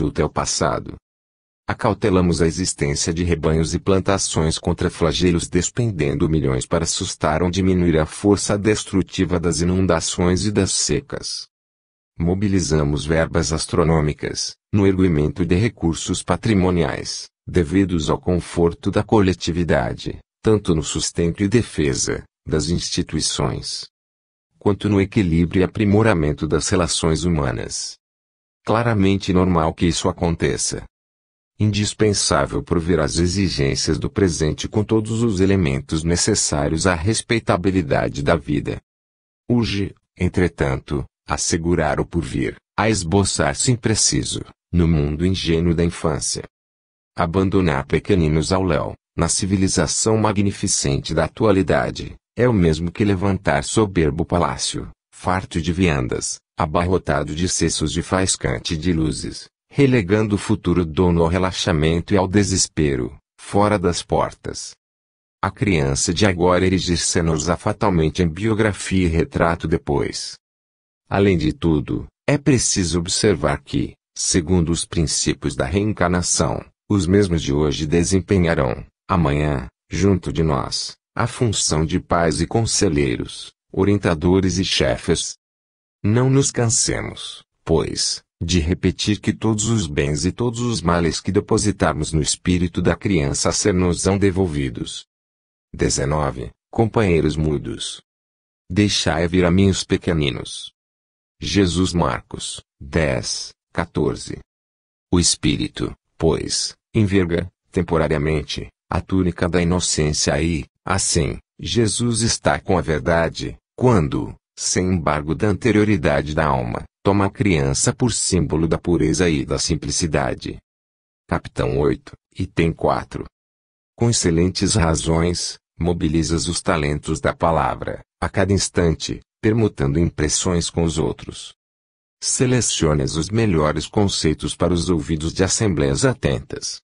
consulta ao passado. Acautelamos a existência de rebanhos e plantações contra flagelos, despendendo milhões para assustar ou diminuir a força destrutiva das inundações e das secas. Mobilizamos verbas astronômicas, no erguimento de recursos patrimoniais, devidos ao conforto da coletividade, tanto no sustento e defesa das instituições, quanto no equilíbrio e aprimoramento das relações humanas. Claramente normal que isso aconteça. Indispensável prover as exigências do presente com todos os elementos necessários à respeitabilidade da vida. Urge, entretanto, assegurar o porvir, a esboçar-se impreciso, no mundo ingênuo da infância. Abandonar pequeninos ao léu, na civilização magnificente da atualidade, é o mesmo que levantar soberbo palácio, farto de viandas, abarrotado de cestos de faiscante de luzes, relegando o futuro dono ao relaxamento e ao desespero, fora das portas. A criança de agora erigir-se-nos-á fatalmente em biografia e retrato depois. Além de tudo, é preciso observar que, segundo os princípios da reencarnação, os mesmos de hoje desempenharão, amanhã, junto de nós, a função de pais e conselheiros, orientadores e chefes. Não nos cansemos, pois, de repetir que todos os bens e todos os males que depositarmos no espírito da criança ser-nos-ão devolvidos. 19. Companheiros mudos. Deixai vir a mim os pequeninos. Jesus Marcos, 10, 14. O espírito, pois, enverga, temporariamente, a túnica da inocência e, assim, Jesus está com a verdade, quando, sem embargo da anterioridade da alma, toma a criança por símbolo da pureza e da simplicidade. Capitão 8, item 4. Com excelentes razões, mobilizas os talentos da palavra, a cada instante, permutando impressões com os outros. Selecionas os melhores conceitos para os ouvidos de assembleias atentas.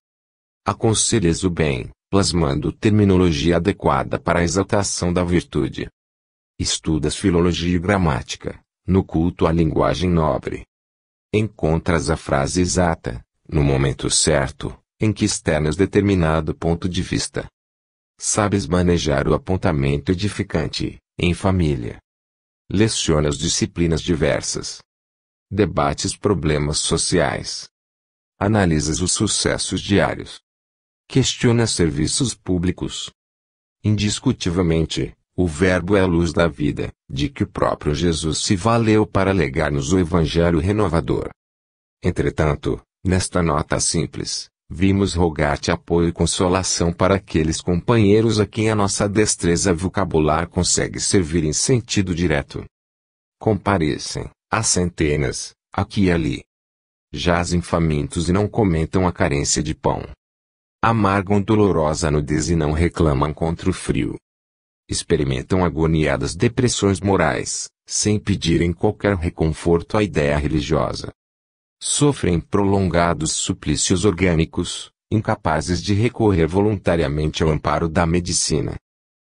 Aconselhas o bem, plasmando terminologia adequada para a exaltação da virtude. Estudas filologia e gramática, no culto à linguagem nobre. Encontras a frase exata, no momento certo, em que externas determinado ponto de vista. Sabes manejar o apontamento edificante, em família. Lecionas disciplinas diversas. Debates problemas sociais. Analisas os sucessos diários. Questionas serviços públicos. Indiscutivelmente, o Verbo é a luz da vida, de que o próprio Jesus se valeu para legar-nos o Evangelho renovador. Entretanto, nesta nota simples, vimos rogar-te apoio e consolação para aqueles companheiros a quem a nossa destreza vocabular consegue servir em sentido direto. Comparecem, há centenas, aqui e ali. Jazem famintos e não comentam a carência de pão. Amargam dolorosa nudez e não reclamam contra o frio. Experimentam agoniadas depressões morais, sem pedirem qualquer reconforto à ideia religiosa. Sofrem prolongados suplícios orgânicos, incapazes de recorrer voluntariamente ao amparo da medicina.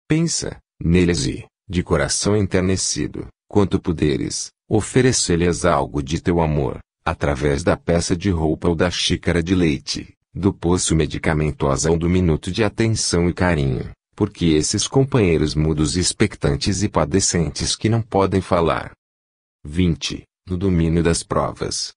Pensa, neles e, de coração enternecido, quanto puderes, oferecer-lhes algo de teu amor, através da peça de roupa ou da xícara de leite, do poço medicamentosa ou do minuto de atenção e carinho, porque esses companheiros mudos e expectantes e padecentes que não podem falar. 20. No domínio das provas.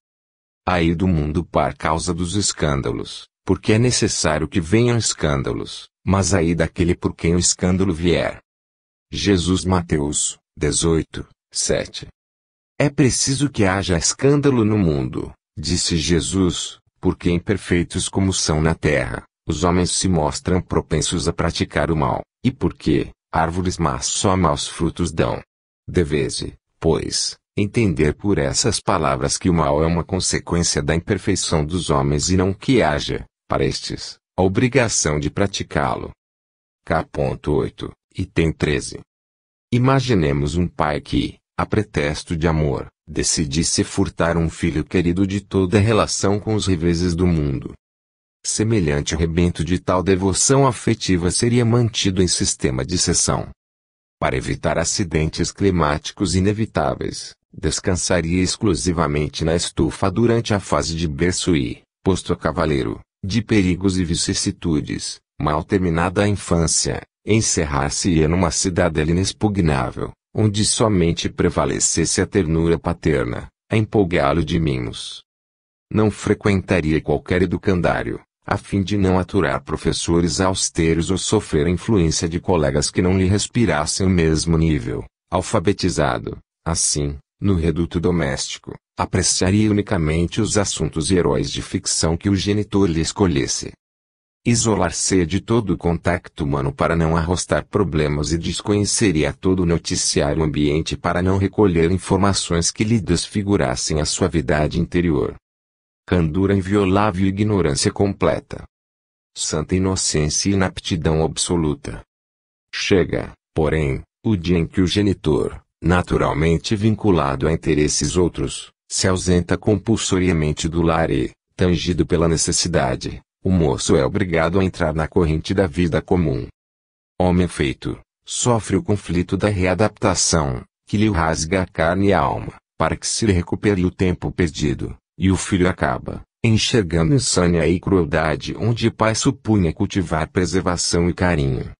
Aí do mundo par causa dos escândalos, porque é necessário que venham escândalos, mas aí daquele por quem o escândalo vier. Jesus Mateus, 18, 7. É preciso que haja escândalo no mundo, disse Jesus, porque imperfeitos como são na terra, os homens se mostram propensos a praticar o mal, e porque, árvores más só maus frutos dão. Devese, pois, entender por essas palavras que o mal é uma consequência da imperfeição dos homens e não que haja, para estes, a obrigação de praticá-lo. K.8, item 13. Imaginemos um pai que, a pretexto de amor, decidisse furtar um filho querido de toda relação com os reveses do mundo. Semelhante rebento de tal devoção afetiva seria mantido em sistema de seção. Para evitar acidentes climáticos inevitáveis, descansaria exclusivamente na estufa durante a fase de berço e, posto a cavaleiro, de perigos e vicissitudes, mal terminada a infância, encerrar-se-ia numa cidadela inexpugnável, onde somente prevalecesse a ternura paterna, a empolgá-lo de mimos. Não frequentaria qualquer educandário, a fim de não aturar professores austeros ou sofrer a influência de colegas que não lhe respirassem o mesmo nível, alfabetizado. Assim, no reduto doméstico, apreciaria unicamente os assuntos e heróis de ficção que o genitor lhe escolhesse. Isolar-se de todo o contacto humano para não arrostar problemas e desconheceria todo o noticiário ambiente para não recolher informações que lhe desfigurassem a suavidade interior. Candura inviolável e ignorância completa. Santa inocência e inaptidão absoluta. Chega, porém, o dia em que o genitor, naturalmente vinculado a interesses outros, se ausenta compulsoriamente do lar e, tangido pela necessidade, o moço é obrigado a entrar na corrente da vida comum. Homem feito, sofre o conflito da readaptação, que lhe rasga a carne e a alma, para que se lhe recupere o tempo perdido, e o filho acaba, enxergando insânia e crueldade onde o pai supunha cultivar preservação e carinho.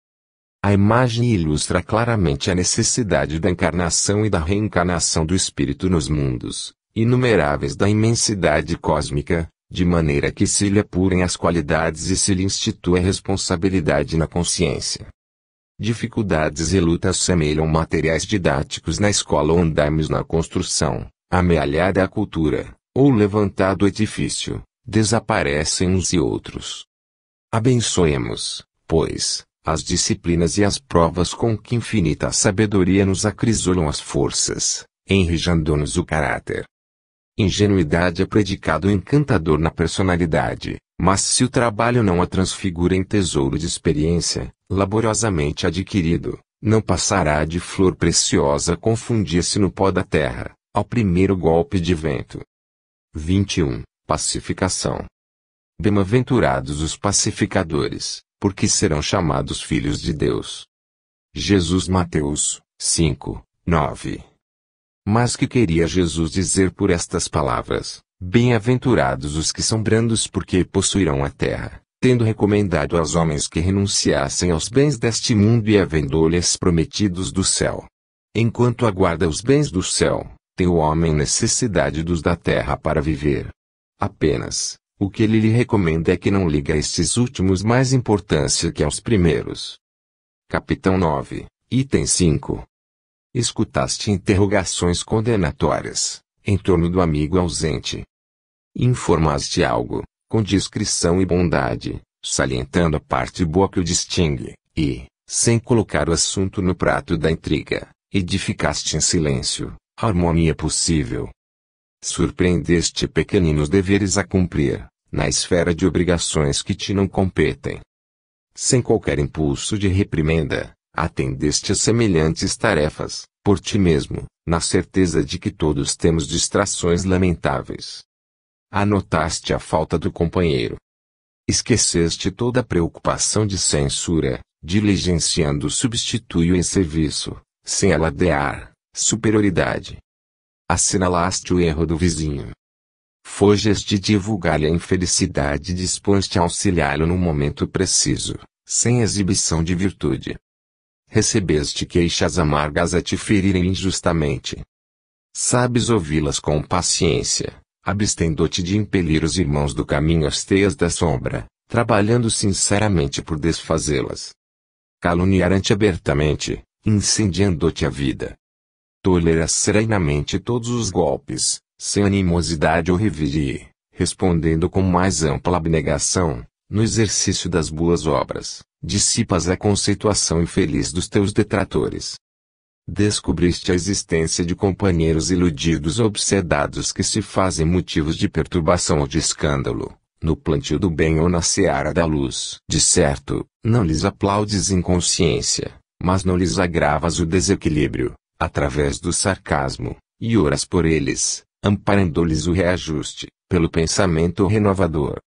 A imagem ilustra claramente a necessidade da encarnação e da reencarnação do espírito nos mundos inumeráveis da imensidade cósmica, de maneira que se lhe apurem as qualidades e se lhe institua a responsabilidade na consciência. Dificuldades e lutas semelham materiais didáticos na escola ou andaimes na construção, amealhada a cultura, ou levantado o edifício, desaparecem uns e outros. Abençoemos, pois, as disciplinas e as provas com que infinita sabedoria nos acrisolam as forças, enrijando-nos o caráter. Ingenuidade é predicado encantador na personalidade, mas se o trabalho não a transfigura em tesouro de experiência, laboriosamente adquirido, não passará de flor preciosa a confundir-se no pó da terra, ao primeiro golpe de vento. 21. Pacificação. Bem-aventurados os pacificadores, porque serão chamados filhos de Deus. Jesus Mateus 5, 9. Mas que queria Jesus dizer por estas palavras? Bem-aventurados os que são brandos porque possuirão a terra, tendo recomendado aos homens que renunciassem aos bens deste mundo e havendo-lhes prometidos do céu. Enquanto aguarda os bens do céu, tem o homem necessidade dos da terra para viver. Apenas, o que ele lhe recomenda é que não ligue a estes últimos mais importância que aos primeiros. Capitão 9, item 5. Escutaste interrogações condenatórias, em torno do amigo ausente. Informaste algo, com discrição e bondade, salientando a parte boa que o distingue, e, sem colocar o assunto no prato da intriga, edificaste em silêncio, a harmonia possível. Surpreendeste pequeninos deveres a cumprir, na esfera de obrigações que te não competem. Sem qualquer impulso de reprimenda, atendeste a semelhantes tarefas, por ti mesmo, na certeza de que todos temos distrações lamentáveis. Anotaste a falta do companheiro. Esqueceste toda a preocupação de censura, diligenciando o substituio em serviço, sem alardear superioridade. Assinalaste o erro do vizinho. Foges de divulgar-lhe a infelicidade e dispões-te a auxiliá-lo no momento preciso, sem exibição de virtude. Recebeste queixas amargas a te ferirem injustamente. Sabes ouvi-las com paciência, abstendo-te de impelir os irmãos do caminho às teias da sombra, trabalhando sinceramente por desfazê-las. Caluniar-te abertamente, incendiando-te a vida. Toleras serenamente todos os golpes, sem animosidade ou reverie, respondendo com mais ampla abnegação, no exercício das boas obras, dissipas a conceituação infeliz dos teus detratores. Descobriste a existência de companheiros iludidos ou obsedados que se fazem motivos de perturbação ou de escândalo, no plantio do bem ou na seara da luz. De certo, não lhes aplaudes em consciência, mas não lhes agravas o desequilíbrio, através do sarcasmo, e oras por eles, amparando-lhes o reajuste, pelo pensamento renovador.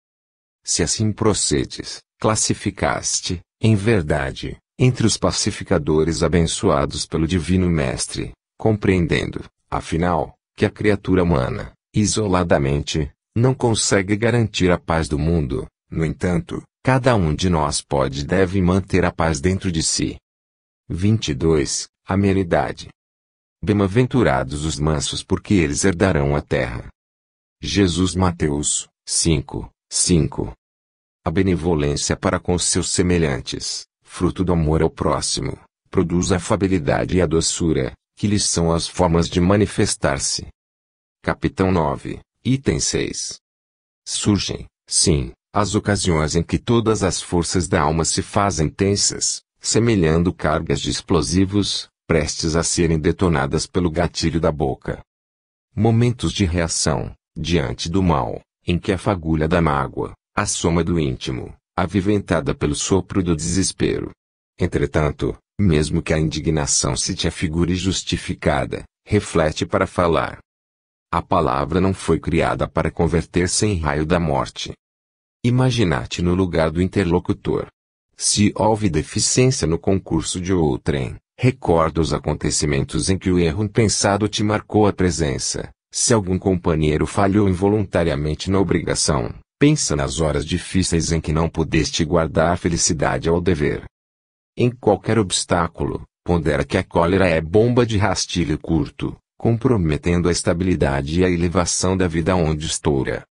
Se assim procedes, classificaste, em verdade, entre os pacificadores abençoados pelo Divino Mestre, compreendendo, afinal, que a criatura humana, isoladamente, não consegue garantir a paz do mundo. No entanto, cada um de nós pode e deve manter a paz dentro de si. 22. Amenidade. Bem-aventurados os mansos, porque eles herdarão a terra. Jesus, Mateus 5:5. A benevolência para com os seus semelhantes, fruto do amor ao próximo, produz a afabilidade e a doçura, que lhes são as formas de manifestar-se. Capítulo 9, item 6. Surgem, sim, as ocasiões em que todas as forças da alma se fazem tensas, semelhando cargas de explosivos, prestes a serem detonadas pelo gatilho da boca. Momentos de reação, diante do mal, em que a fagulha da mágoa, a soma do íntimo, aviventada pelo sopro do desespero. Entretanto, mesmo que a indignação se te afigure justificada, reflete para falar. A palavra não foi criada para converter-se em raio da morte. Imagina-te no lugar do interlocutor. Se houve deficiência no concurso de outrem, recorda os acontecimentos em que o erro impensado te marcou a presença. Se algum companheiro falhou involuntariamente na obrigação, pensa nas horas difíceis em que não pudeste guardar a felicidade ao dever. Em qualquer obstáculo, pondera que a cólera é bomba de rastilho curto, comprometendo a estabilidade e a elevação da vida onde estoura.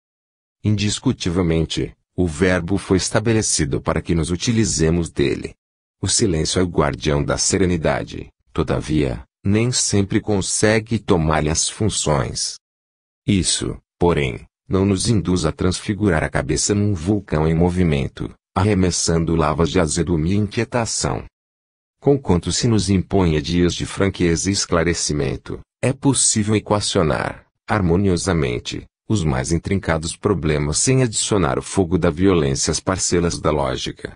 Indiscutivelmente, o verbo foi estabelecido para que nos utilizemos dele. O silêncio é o guardião da serenidade, todavia, nem sempre consegue tomar-lhe as funções. Isso, porém, não nos induz a transfigurar a cabeça num vulcão em movimento, arremessando lavas de azedume e inquietação. Conquanto se nos imponha dias de franqueza e esclarecimento, é possível equacionar, harmoniosamente, os mais intrincados problemas sem adicionar o fogo da violência às parcelas da lógica.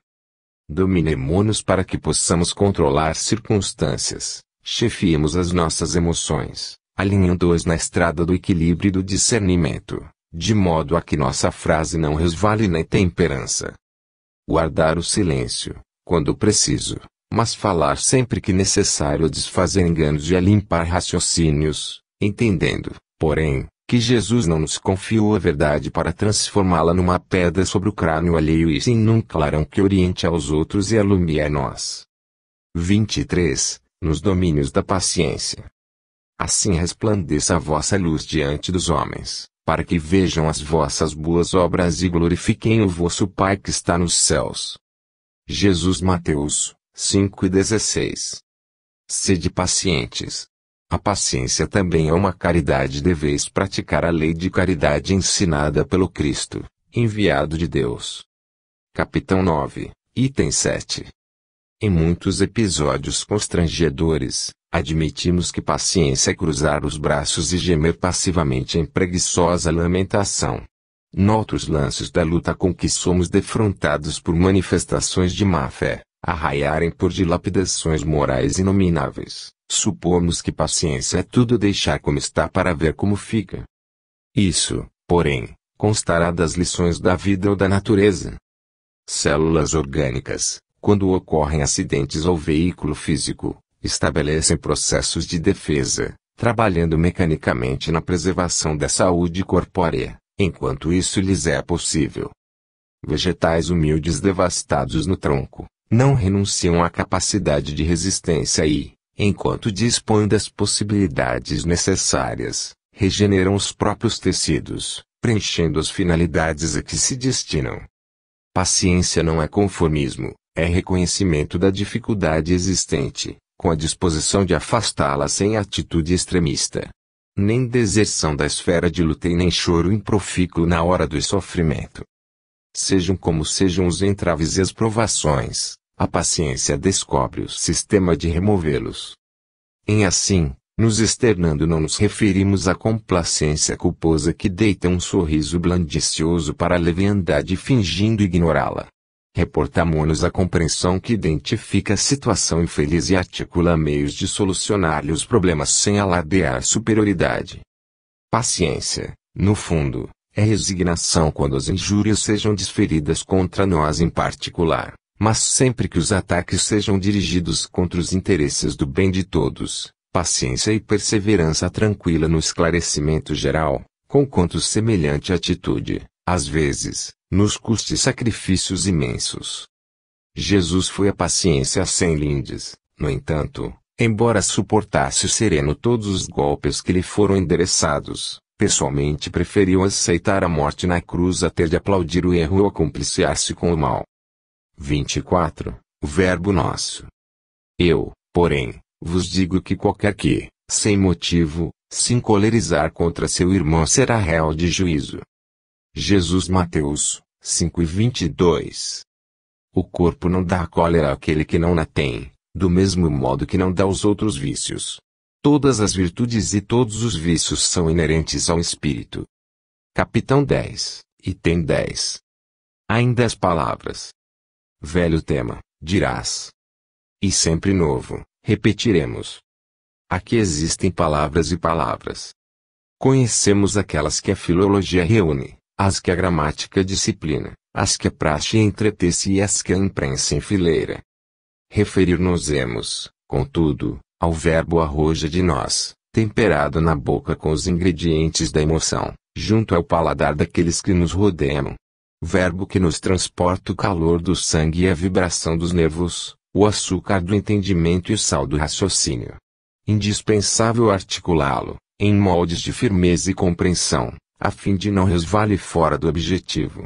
Dominemo-nos para que possamos controlar circunstâncias, chefiemos as nossas emoções, alinhando-as na estrada do equilíbrio e do discernimento, de modo a que nossa frase não resvale na intemperança. Guardar o silêncio, quando preciso, mas falar sempre que necessário, desfazer enganos e a limpar raciocínios, entendendo, porém, que Jesus não nos confiou a verdade para transformá-la numa pedra sobre o crânio alheio e sim num clarão que oriente aos outros e alumie a nós. 23. Nos domínios da paciência. Assim resplandeça a vossa luz diante dos homens, para que vejam as vossas boas obras e glorifiquem o vosso Pai que está nos céus. Jesus, Mateus 5:16. Sede pacientes. A paciência também é uma caridade. Deveis praticar a lei de caridade ensinada pelo Cristo, enviado de Deus. Capítulo 9, item 7. Em muitos episódios constrangedores, admitimos que paciência é cruzar os braços e gemer passivamente em preguiçosa lamentação. Noutros lances da luta com que somos defrontados por manifestações de má-fé, arraiarem por dilapidações morais inomináveis, supomos que paciência é tudo deixar como está para ver como fica. Isso, porém, constará das lições da vida ou da natureza. Células orgânicas, quando ocorrem acidentes ao veículo físico, estabelecem processos de defesa, trabalhando mecanicamente na preservação da saúde corpórea, enquanto isso lhes é possível. Vegetais humildes devastados no tronco, não renunciam à capacidade de resistência e, enquanto dispõem das possibilidades necessárias, regeneram os próprios tecidos, preenchendo as finalidades a que se destinam. Paciência não é conformismo, é reconhecimento da dificuldade existente, com a disposição de afastá-la sem atitude extremista. Nem deserção da esfera de luta e nem choro improfícuo na hora do sofrimento. Sejam como sejam os entraves e as provações, a paciência descobre o sistema de removê-los. Em assim, nos externando não nos referimos à complacência culposa que deita um sorriso blandicioso para a leviandade fingindo ignorá-la. Reportamo-nos à compreensão que identifica a situação infeliz e articula meios de solucionar-lhe os problemas sem alardear superioridade. Paciência, no fundo, é resignação quando as injúrias sejam desferidas contra nós em particular, mas sempre que os ataques sejam dirigidos contra os interesses do bem de todos, paciência e perseverança tranquila no esclarecimento geral, conquanto semelhante atitude, às vezes, nos custe sacrifícios imensos. Jesus foi a paciência sem lindes, no entanto, embora suportasse sereno todos os golpes que lhe foram endereçados, pessoalmente preferiu aceitar a morte na cruz a ter de aplaudir o erro ou acompliciar-se com o mal. 24. O Verbo Nosso. Eu, porém, vos digo que qualquer que, sem motivo, se encolerizar contra seu irmão será réu de juízo. Jesus Mateus 5:22. O corpo não dá cólera àquele que não a tem, do mesmo modo que não dá aos outros vícios. Todas as virtudes e todos os vícios são inerentes ao espírito. Capitão 10, item 10. Ainda as palavras. Velho tema, dirás. E sempre novo, repetiremos. Aqui existem palavras e palavras. Conhecemos aquelas que a filologia reúne, as que a gramática disciplina, as que a praxe entretece e as que a imprensa enfileira. Referir-nos-emos, contudo, ao verbo arroja de nós, temperado na boca com os ingredientes da emoção, junto ao paladar daqueles que nos rodeiam. Verbo que nos transporta o calor do sangue e a vibração dos nervos, o açúcar do entendimento e o sal do raciocínio. Indispensável articulá-lo, em moldes de firmeza e compreensão, a fim de não resvale fora do objetivo.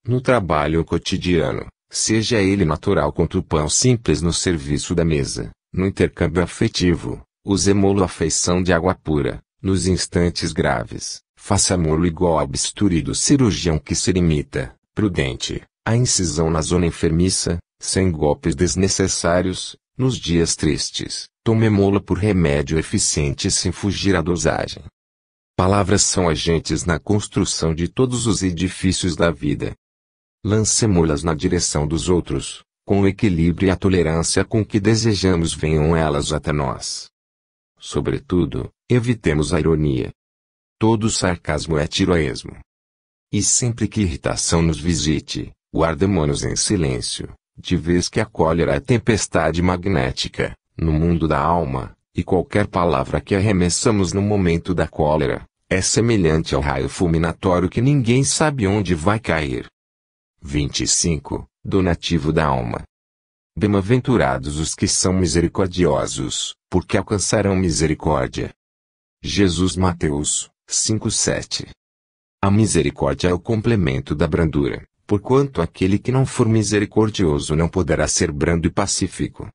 No trabalho cotidiano, seja ele natural contra o pão simples no serviço da mesa, no intercâmbio afetivo, usemo-lo à feição de água pura, nos instantes graves, façamo-lo igual ao bisturi do cirurgião que se limita, prudente, à incisão na zona enfermiça, sem golpes desnecessários, nos dias tristes, tomemo-la por remédio eficiente sem fugir à dosagem. Palavras são agentes na construção de todos os edifícios da vida. Lancemo-las na direção dos outros, com o equilíbrio e a tolerância com que desejamos venham elas até nós. Sobretudo, evitemos a ironia. Todo sarcasmo é tiro a esmo. E sempre que irritação nos visite, guardemo-nos em silêncio, de vez que a cólera é tempestade magnética, no mundo da alma, e qualquer palavra que arremessamos no momento da cólera, é semelhante ao raio fulminatório que ninguém sabe onde vai cair. 25. Donativo da alma. Bem-aventurados os que são misericordiosos, porque alcançarão misericórdia. Jesus Mateus 5:7. A misericórdia é o complemento da brandura, porquanto aquele que não for misericordioso não poderá ser brando e pacífico.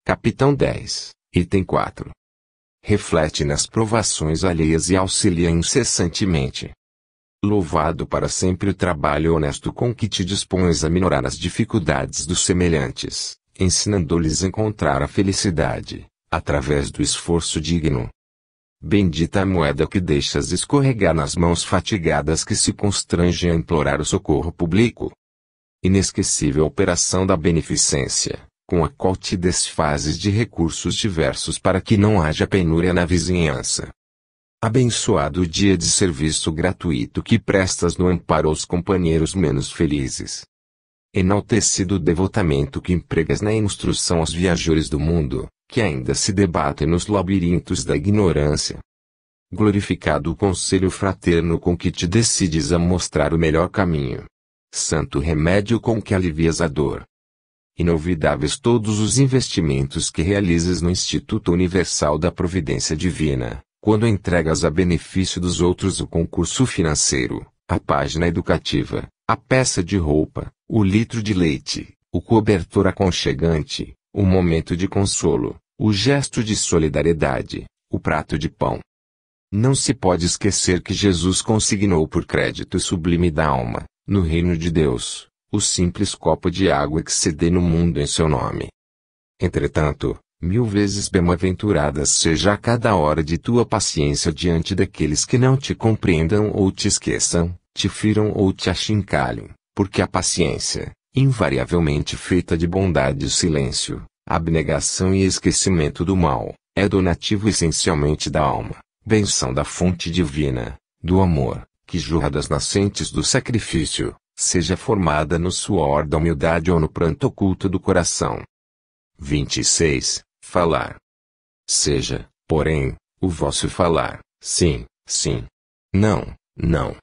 Capitão 10, item 4. Reflete nas provações alheias e auxilia incessantemente. Louvado para sempre o trabalho honesto com que te dispões a minorar as dificuldades dos semelhantes, ensinando-lhes a encontrar a felicidade, através do esforço digno. Bendita a moeda que deixas escorregar nas mãos fatigadas que se constrangem a implorar o socorro público. Inesquecível operação da beneficência, com a qual te desfazes de recursos diversos para que não haja penúria na vizinhança. Abençoado o dia de serviço gratuito que prestas no amparo aos companheiros menos felizes. Enaltecido o devotamento que empregas na instrução aos viajores do mundo, que ainda se debatem nos labirintos da ignorância. Glorificado o conselho fraterno com que te decides a mostrar o melhor caminho. Santo remédio com que alivias a dor. Inolvidáveis todos os investimentos que realizas no Instituto Universal da Providência Divina, quando entregas a benefício dos outros o concurso financeiro, a página educativa, a peça de roupa, o litro de leite, o cobertor aconchegante, o momento de consolo, o gesto de solidariedade, o prato de pão. Não se pode esquecer que Jesus consignou por crédito sublime da alma, no reino de Deus, o simples copo de água que se dê no mundo em seu nome. Entretanto, 1000 vezes bem-aventuradas seja a cada hora de tua paciência diante daqueles que não te compreendam ou te esqueçam, te firam ou te achincalhem, porque a paciência, invariavelmente feita de bondade e silêncio, abnegação e esquecimento do mal, é donativo essencialmente da alma, benção da fonte divina, do amor, que jorra das nascentes do sacrifício, seja formada no suor da humildade ou no pranto oculto do coração. 26. Falar. Seja, porém, o vosso falar, sim, sim. Não, não.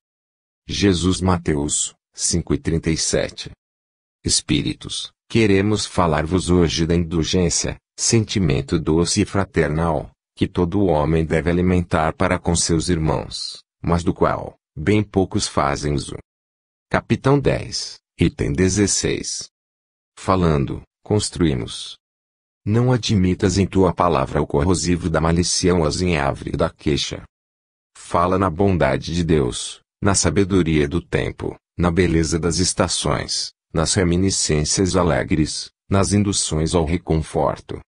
Jesus Mateus 5:37. Espíritos, queremos falar-vos hoje da indulgência, sentimento doce e fraternal, que todo homem deve alimentar para com seus irmãos, mas do qual, bem poucos fazem uso. Capitão 10, item 16. Falando, construímos. Não admitas em tua palavra o corrosivo da malícia ou azinhavre da queixa. Fala na bondade de Deus, na sabedoria do tempo, na beleza das estações, nas reminiscências alegres, nas induções ao reconforto.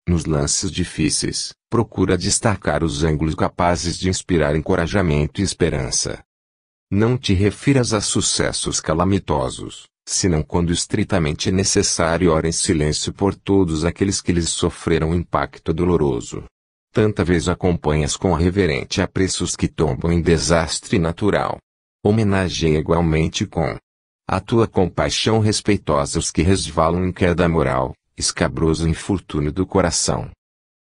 Nos lances difíceis, procura destacar os ângulos capazes de inspirar encorajamento e esperança. Não te refiras a sucessos calamitosos, senão quando estritamente necessário ora em silêncio por todos aqueles que lhes sofreram impacto doloroso. Tanta vez acompanhas com reverente apreço os que tombam em desastre natural. Homenageia igualmente com a tua compaixão respeitosa os que resvalam em queda moral, escabroso infortúnio do coração.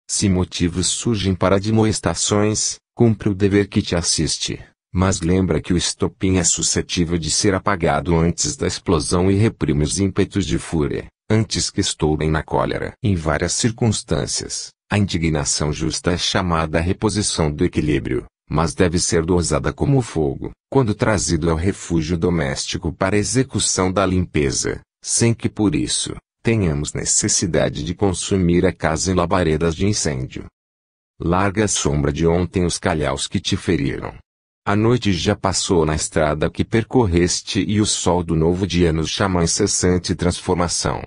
Se motivos surgem para admoestações, cumpre o dever que te assiste, mas lembra que o estopim é suscetível de ser apagado antes da explosão e reprime os ímpetos de fúria, antes que estourem na cólera. Em várias circunstâncias, a indignação justa é chamada a reposição do equilíbrio, mas deve ser dosada como o fogo, quando trazido ao refúgio doméstico para execução da limpeza, sem que por isso, tenhamos necessidade de consumir a casa em labaredas de incêndio. Larga a sombra de ontem os calhaus que te feriram. A noite já passou na estrada que percorreste e o sol do novo dia nos chama a incessante transformação.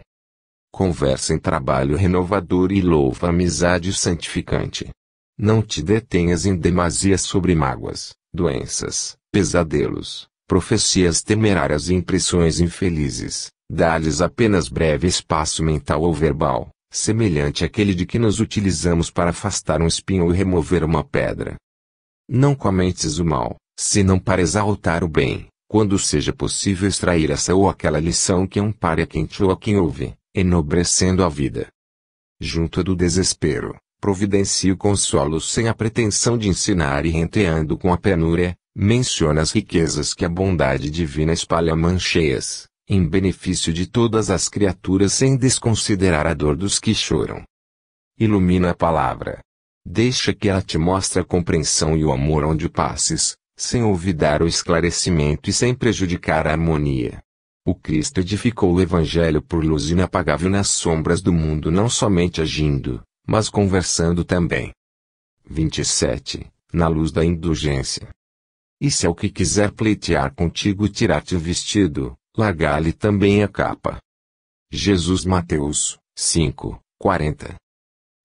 Conversa em trabalho renovador e louva a amizade santificante. Não te detenhas em demasia sobre mágoas, doenças, pesadelos, profecias temerárias e impressões infelizes. Dá-lhes apenas breve espaço mental ou verbal, semelhante àquele de que nos utilizamos para afastar um espinho ou remover uma pedra. Não comentes o mal, senão para exaltar o bem, quando seja possível extrair essa ou aquela lição que ampare a quem te ou a quem ouve, enobrecendo a vida. Junto do desespero, providencie o consolo sem a pretensão de ensinar e renteando com a penúria, menciona as riquezas que a bondade divina espalha mancheias, em benefício de todas as criaturas sem desconsiderar a dor dos que choram. Ilumina a palavra. Deixa que ela te mostre a compreensão e o amor onde passes, sem olvidar o esclarecimento e sem prejudicar a harmonia. O Cristo edificou o Evangelho por luz inapagável nas sombras do mundo, não somente agindo, mas conversando também. 27. Na luz da indulgência. E se ao que quiser pleitear contigo tirar-te o vestido, largar-lhe também a capa. Jesus Mateus 5:40.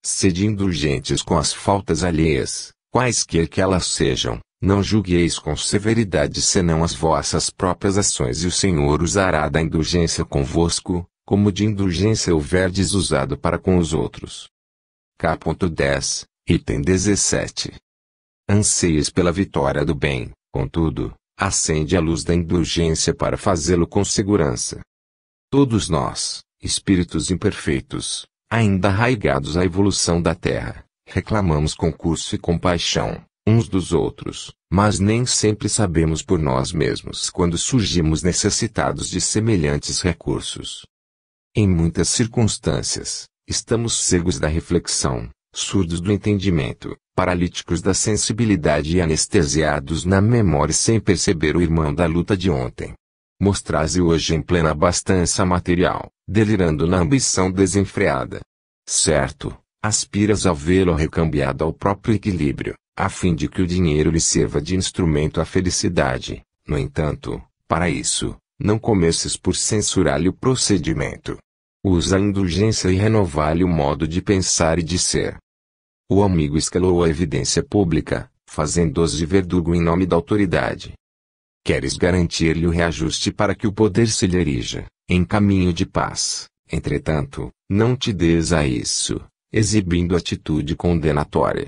Sede indulgentes com as faltas alheias, quaisquer que elas sejam, não julgueis com severidade senão as vossas próprias ações e o Senhor usará da indulgência convosco, como de indulgência houverdes usado para com os outros. K.10, item 17. Anseies pela vitória do bem, contudo, acende a luz da indulgência para fazê-lo com segurança. Todos nós, espíritos imperfeitos, ainda arraigados à evolução da Terra, reclamamos concurso e compaixão, uns dos outros, mas nem sempre sabemos por nós mesmos quando surgimos necessitados de semelhantes recursos. Em muitas circunstâncias, estamos cegos da reflexão, surdos do entendimento, paralíticos da sensibilidade e anestesiados na memória sem perceber o irmão da luta de ontem. Mostrar-se hoje em plena abastança material, delirando na ambição desenfreada. Certo, aspiras a vê-lo recambiado ao próprio equilíbrio, a fim de que o dinheiro lhe sirva de instrumento à felicidade. No entanto, para isso, não comeces por censurar-lhe o procedimento. Usa a indulgência e renova-lhe o modo de pensar e de ser. O amigo escalou a evidência pública, fazendo-os de verdugo em nome da autoridade. Queres garantir-lhe o reajuste para que o poder se lhe erija, em caminho de paz. Entretanto, não te des a isso, exibindo atitude condenatória.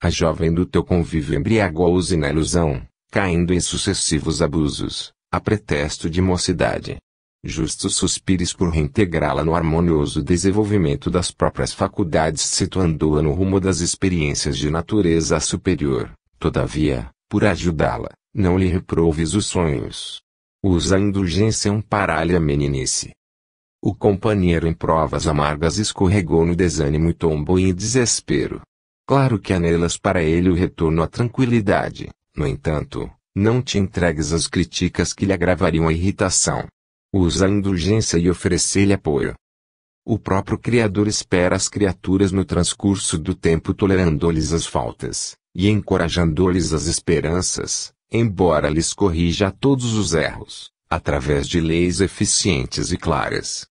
A jovem do teu convívio embriagou-se na ilusão, caindo em sucessivos abusos, a pretexto de mocidade. Justo suspires por reintegrá-la no harmonioso desenvolvimento das próprias faculdades, situando-a no rumo das experiências de natureza superior. Todavia, por ajudá-la, não lhe reproves os sonhos. Usa a indulgência amparar-lhe a meninice. O companheiro em provas amargas escorregou no desânimo e tombou em desespero. Claro que há nelas para ele o retorno à tranquilidade. No entanto, não te entregues às críticas que lhe agravariam a irritação. Usa a indulgência e oferece-lhe apoio. O próprio Criador espera as criaturas no transcurso do tempo, tolerando-lhes as faltas, e encorajando-lhes as esperanças, embora lhes corrija todos os erros, através de leis eficientes e claras.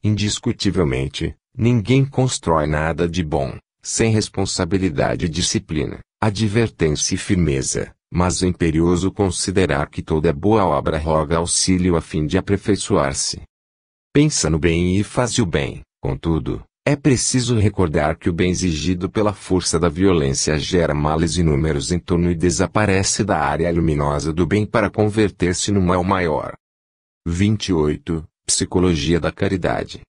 Indiscutivelmente, ninguém constrói nada de bom, sem responsabilidade e disciplina, advertência e firmeza, mas é imperioso considerar que toda boa obra roga auxílio a fim de aperfeiçoar-se. Pensa no bem e faz o bem, contudo, é preciso recordar que o bem exigido pela força da violência gera males inúmeros em torno e desaparece da área luminosa do bem para converter-se no mal maior. 28. Psicologia da caridade.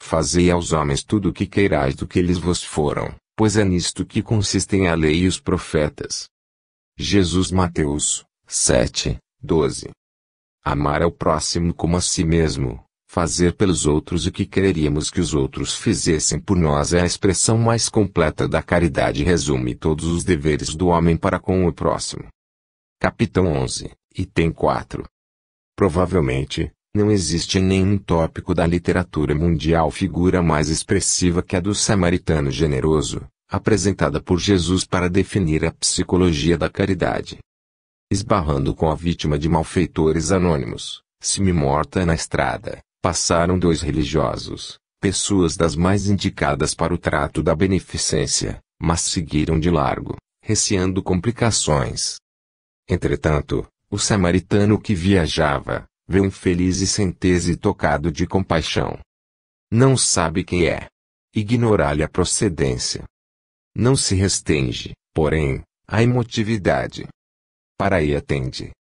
Fazei aos homens tudo o que queirais do que eles vos foram, pois é nisto que consistem a lei e os profetas. Jesus, Mateus 7, 12. Amar ao próximo como a si mesmo, fazer pelos outros o que quereríamos que os outros fizessem por nós é a expressão mais completa da caridade e resume todos os deveres do homem para com o próximo. Capítulo 11, item 4. Provavelmente, não existe em nenhum tópico da literatura mundial figura mais expressiva que a do samaritano generoso, apresentada por Jesus para definir a psicologia da caridade. Esbarrando com a vítima de malfeitores anônimos, semi-morta na estrada, passaram dois religiosos, pessoas das mais indicadas para o trato da beneficência, mas seguiram de largo, receando complicações. Entretanto, o samaritano que viajava, vê um feliz e sente-se tocado de compaixão. Não sabe quem é. Ignorar-lhe a procedência. Não se restringe, porém, à emotividade. Para aí atende.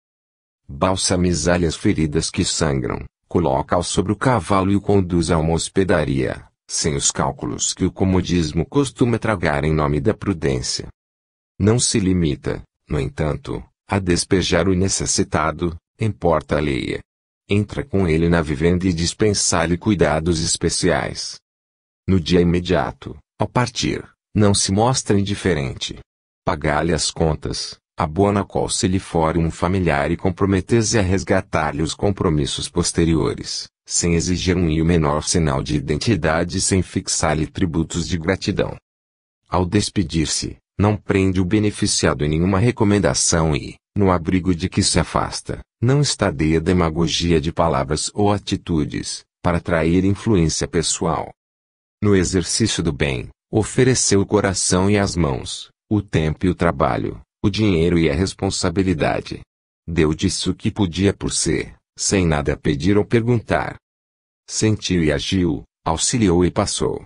Balsamiza-lhe as feridas que sangram, coloca-o sobre o cavalo e o conduz a uma hospedaria, sem os cálculos que o comodismo costuma tragar em nome da prudência. Não se limita, no entanto, a despejar o necessitado, em porta alheia. Entra com ele na vivenda e dispensa-lhe cuidados especiais. No dia imediato, ao partir, não se mostra indiferente. Pagar-lhe as contas, abona qual se lhe for um familiar e comprometer-se a resgatar-lhe os compromissos posteriores, sem exigir um e o menor sinal de identidade e sem fixar-lhe tributos de gratidão. Ao despedir-se, não prende o beneficiado em nenhuma recomendação e, no abrigo de que se afasta, não estadeia demagogia de palavras ou atitudes, para atrair influência pessoal. No exercício do bem, ofereceu o coração e as mãos, o tempo e o trabalho, o dinheiro e a responsabilidade. Deu disso o que podia por ser, sem nada pedir ou perguntar. Sentiu e agiu, auxiliou e passou.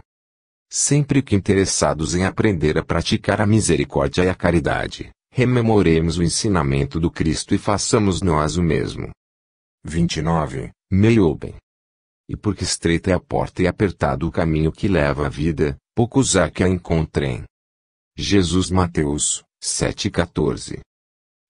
Sempre que interessados em aprender a praticar a misericórdia e a caridade, rememoremos o ensinamento do Cristo e façamos nós o mesmo. 29. Meio bem. E porque estreita é a porta e apertado o caminho que leva à vida, poucos há que a encontrem. Jesus, Mateus 7,14.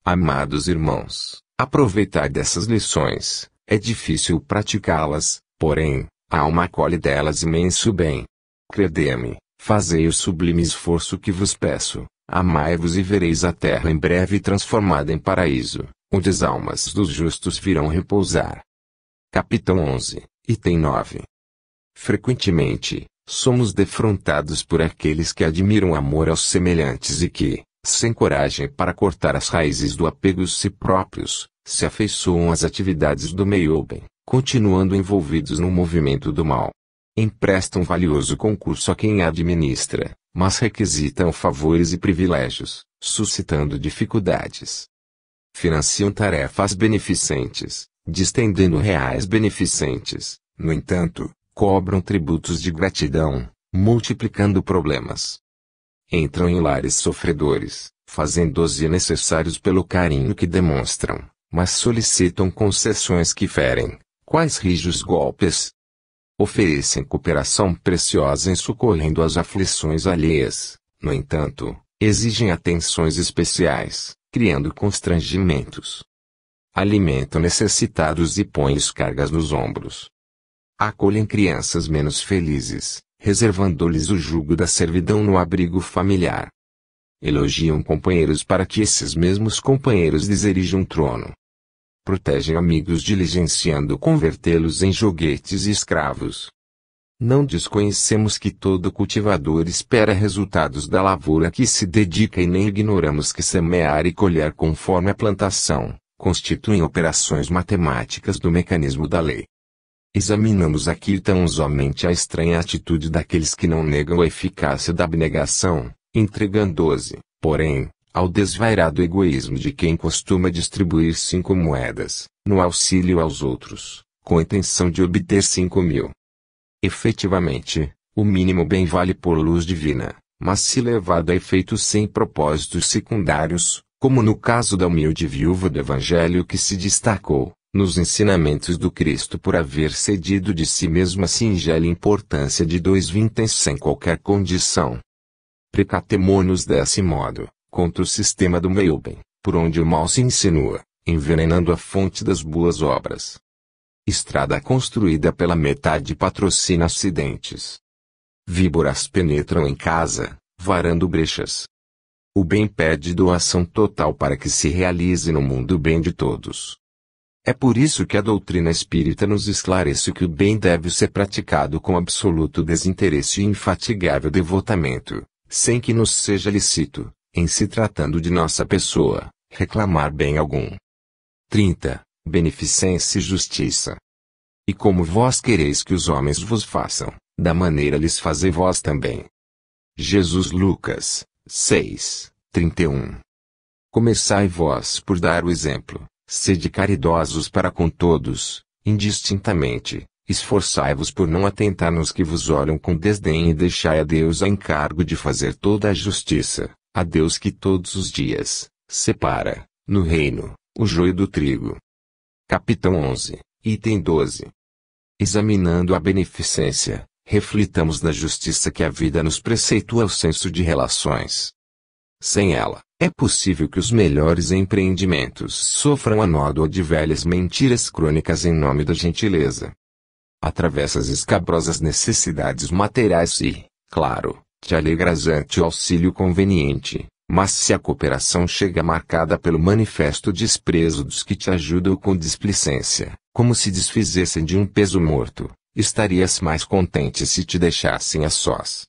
Amados irmãos, aproveitai dessas lições, é difícil praticá-las, porém, a alma acolhe delas imenso bem. Credei-me, fazei o sublime esforço que vos peço. Amai-vos e vereis a terra em breve transformada em paraíso, onde as almas dos justos virão repousar. Capítulo 11, item 9. Frequentemente, somos defrontados por aqueles que admiram o amor aos semelhantes e que, sem coragem para cortar as raízes do apego a si próprios, se afeiçoam às atividades do meio-bem, continuando envolvidos no movimento do mal. Emprestam valioso concurso a quem a administra, mas requisitam favores e privilégios, suscitando dificuldades. Financiam tarefas beneficentes, distendendo reais beneficentes, no entanto, cobram tributos de gratidão, multiplicando problemas. Entram em lares sofredores, fazendo-os necessários pelo carinho que demonstram, mas solicitam concessões que ferem, Quais rijos golpes! Oferecem cooperação preciosa em socorrendo as aflições alheias, no entanto, exigem atenções especiais, criando constrangimentos. Alimentam necessitados e põem cargas nos ombros. Acolhem crianças menos felizes, reservando-lhes o jugo da servidão no abrigo familiar. Elogiam companheiros para que esses mesmos companheiros lhes erijam um trono. Protegem amigos diligenciando convertê-los em joguetes e escravos. Não desconhecemos que todo cultivador espera resultados da lavoura que se dedica e nem ignoramos que semear e colher conforme a plantação, constituem operações matemáticas do mecanismo da lei. Examinamos aqui tão somente a estranha atitude daqueles que não negam a eficácia da abnegação, entregando-se, porém, ao desvairado egoísmo de quem costuma distribuir 5 moedas, no auxílio aos outros, com a intenção de obter 5.000. Efetivamente, o mínimo bem vale por luz divina, mas se levado a efeitos sem propósitos secundários, como no caso da humilde viúva do Evangelho que se destacou, nos ensinamentos do Cristo por haver cedido de si mesma a singela importância de 2 vinténs sem qualquer condição. Precatemo-nos desse modo, contra o sistema do meio-bem, por onde o mal se insinua, envenenando a fonte das boas obras. Estrada construída pela metade patrocina acidentes. Víboras penetram em casa, varando brechas. O bem pede doação total para que se realize no mundo o bem de todos. É por isso que a doutrina espírita nos esclarece que o bem deve ser praticado com absoluto desinteresse e infatigável devotamento, sem que nos seja lícito, em se tratando de nossa pessoa, reclamar bem algum. 30. Beneficência e justiça. E como vós quereis que os homens vos façam, da maneira lhes fazei vós também. Jesus Lucas 6:31. Começai vós por dar o exemplo, sede caridosos para com todos, indistintamente, esforçai-vos por não atentar nos que vos olham com desdém e deixai a Deus a encargo de fazer toda a justiça, a Deus que todos os dias, separa, no reino, o joio do trigo. Capítulo 11, item 12. Examinando a beneficência, reflitamos na justiça que a vida nos preceitua ao senso de relações. Sem ela, é possível que os melhores empreendimentos sofram a nódoa de velhas mentiras crônicas em nome da gentileza. Atravessa as escabrosas necessidades materiais e, claro, te alegras ante o auxílio conveniente, mas se a cooperação chega marcada pelo manifesto desprezo dos que te ajudam com displicência, como se desfizessem de um peso morto, estarias mais contente se te deixassem a sós.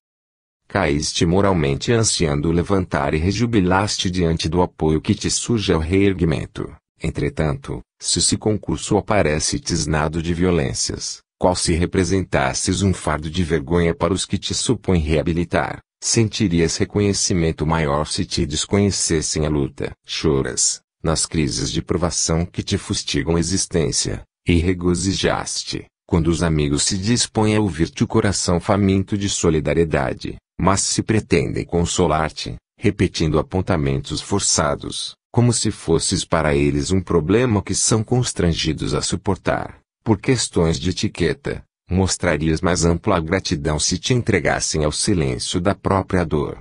Caíste moralmente ansiando levantar e rejubilaste diante do apoio que te surge ao reerguimento. Entretanto, se concurso aparece tisnado de violências, qual se representasses um fardo de vergonha para os que te supõem reabilitar, sentirias reconhecimento maior se te desconhecessem a luta. Choras, nas crises de provação que te fustigam a existência, e regozijaste, quando os amigos se dispõem a ouvir-te o coração faminto de solidariedade, mas se pretendem consolar-te, repetindo apontamentos forçados, como se fosses para eles um problema que são constrangidos a suportar, por questões de etiqueta, mostrarias mais ampla gratidão se te entregassem ao silêncio da própria dor.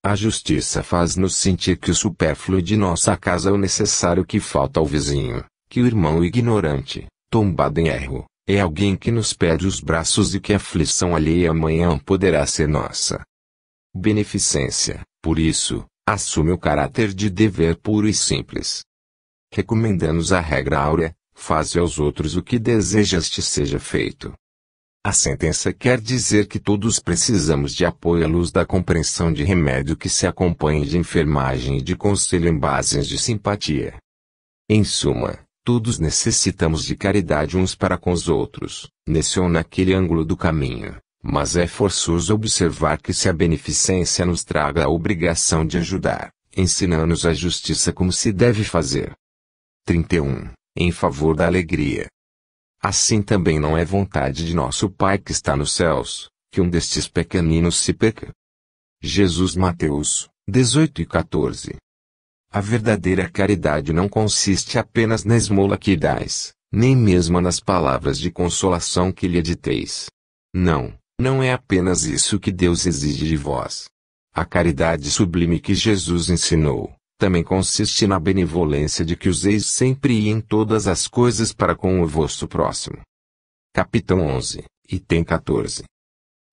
A justiça faz-nos sentir que o supérfluo de nossa casa é o necessário que falta ao vizinho, que o irmão ignorante, tombado em erro, é alguém que nos pede os braços e que a aflição alheia amanhã poderá ser nossa. Beneficência, por isso, assume o caráter de dever puro e simples. Recomenda-nos a regra áurea, faze aos outros o que desejas te seja feito. A sentença quer dizer que todos precisamos de apoio à luz da compreensão de remédio que se acompanhe de enfermagem e de conselho em bases de simpatia. Em suma, todos necessitamos de caridade uns para com os outros, nesse ou naquele ângulo do caminho, mas é forçoso observar que se a beneficência nos traga a obrigação de ajudar, ensina-nos a justiça como se deve fazer. 31. Em favor da alegria. Assim também não é vontade de nosso Pai que está nos céus, que um destes pequeninos se perca. Jesus Mateus 18:14. A verdadeira caridade não consiste apenas na esmola que dás, nem mesmo nas palavras de consolação que lhe diteis. Não, não é apenas isso que Deus exige de vós. A caridade sublime que Jesus ensinou, também consiste na benevolência de que useis sempre e em todas as coisas para com o vosso próximo. Capítulo 11, item 14.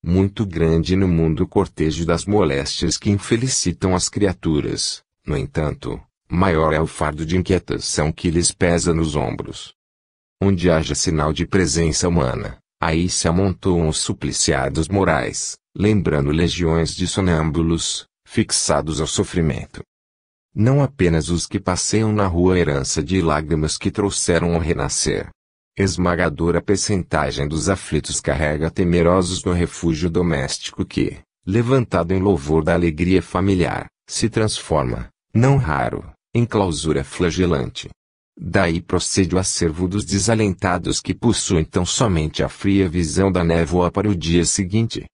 Muito grande no mundo o cortejo das moléstias que infelicitam as criaturas, no entanto, maior é o fardo de inquietação que lhes pesa nos ombros. Onde haja sinal de presença humana, aí se amontoam os supliciados morais, lembrando legiões de sonâmbulos, fixados ao sofrimento. Não apenas os que passeiam na rua herança de lágrimas que trouxeram ao renascer. Esmagadora percentagem dos aflitos carrega temerosos no refúgio doméstico que, levantado em louvor da alegria familiar, se transforma, não raro, em clausura flagelante. Daí procede o acervo dos desalentados que possuem tão somente a fria visão da névoa para o dia seguinte.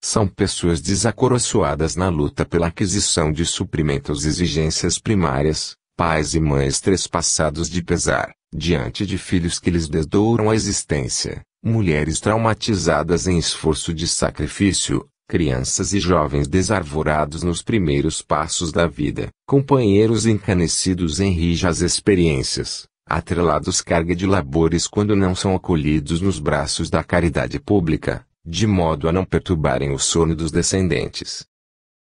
São pessoas desacoroçoadas na luta pela aquisição de suprimento às exigências primárias, pais e mães trespassados de pesar, diante de filhos que lhes desdouram a existência, mulheres traumatizadas em esforço de sacrifício, crianças e jovens desarvorados nos primeiros passos da vida, companheiros encanecidos em rijas experiências, atrelados carga de labores quando não são acolhidos nos braços da caridade pública, de modo a não perturbarem o sono dos descendentes.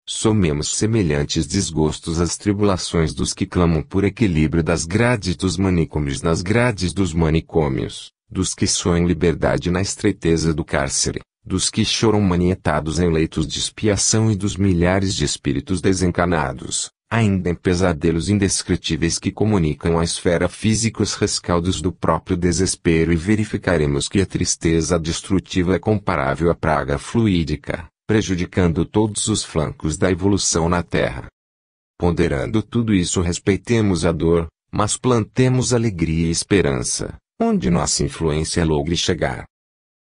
Somemos semelhantes desgostos às tribulações dos que clamam por equilíbrio das grades dos manicômios nas grades dos manicômios, dos que sonham liberdade na estreiteza do cárcere, dos que choram manietados em leitos de expiação e dos milhares de espíritos desencanados, ainda em pesadelos indescritíveis que comunicam à esfera física os rescaldos do próprio desespero, e verificaremos que a tristeza destrutiva é comparável à praga fluídica, prejudicando todos os flancos da evolução na Terra. Ponderando tudo isso, respeitemos a dor, mas plantemos alegria e esperança, onde nossa influência logre chegar.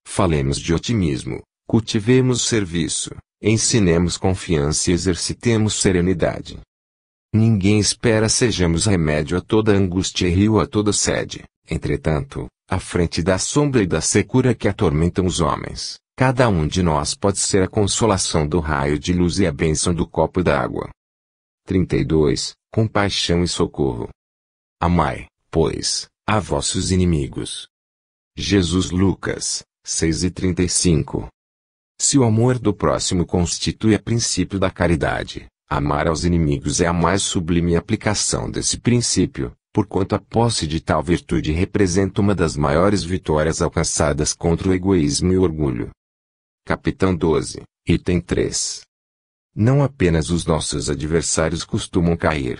Falemos de otimismo, cultivemos serviço, ensinemos confiança e exercitemos serenidade. Ninguém espera sejamos remédio a toda angústia e rio a toda sede. Entretanto, à frente da sombra e da secura que atormentam os homens, cada um de nós pode ser a consolação do raio de luz e a bênção do copo d'água. 32. Compaixão e socorro. Amai, pois, a vossos inimigos. Jesus. Lucas 6:35. Se o amor do próximo constitui a princípio da caridade, amar aos inimigos é a mais sublime aplicação desse princípio, porquanto a posse de tal virtude representa uma das maiores vitórias alcançadas contra o egoísmo e o orgulho. Capítulo 12, item 3. Não apenas os nossos adversários costumam cair.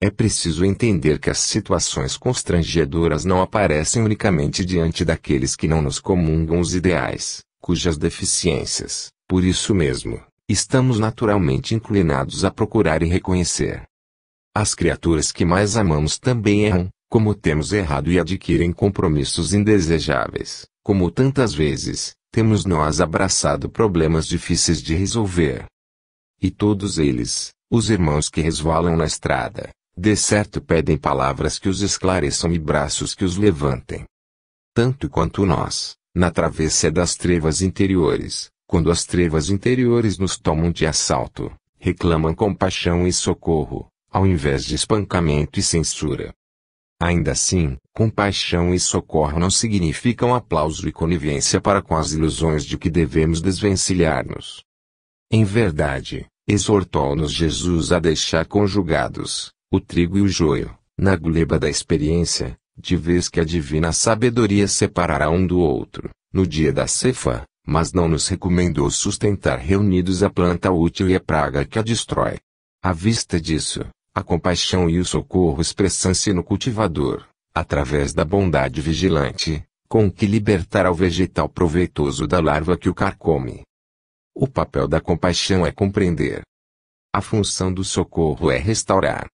É preciso entender que as situações constrangedoras não aparecem unicamente diante daqueles que não nos comungam os ideais, cujas deficiências, por isso mesmo, estamos naturalmente inclinados a procurar e reconhecer. As criaturas que mais amamos também erram, como temos errado, e adquirem compromissos indesejáveis, como tantas vezes, temos nós abraçado problemas difíceis de resolver. E todos eles, os irmãos que resvalam na estrada, de certo pedem palavras que os esclareçam e braços que os levantem. Tanto quanto nós, na travessia das trevas interiores, quando as trevas interiores nos tomam de assalto, reclamam compaixão e socorro, ao invés de espancamento e censura. Ainda assim, compaixão e socorro não significam aplauso e conivência para com as ilusões de que devemos desvencilhar-nos. Em verdade, exortou-nos Jesus a deixar conjugados o trigo e o joio, na gleba da experiência, de vez que a divina sabedoria separará um do outro, no dia da ceifa, mas não nos recomendou sustentar reunidos a planta útil e a praga que a destrói. À vista disso, a compaixão e o socorro expressam-se no cultivador, através da bondade vigilante, com que libertará o vegetal proveitoso da larva que o carcome. O papel da compaixão é compreender. A função do socorro é restaurar.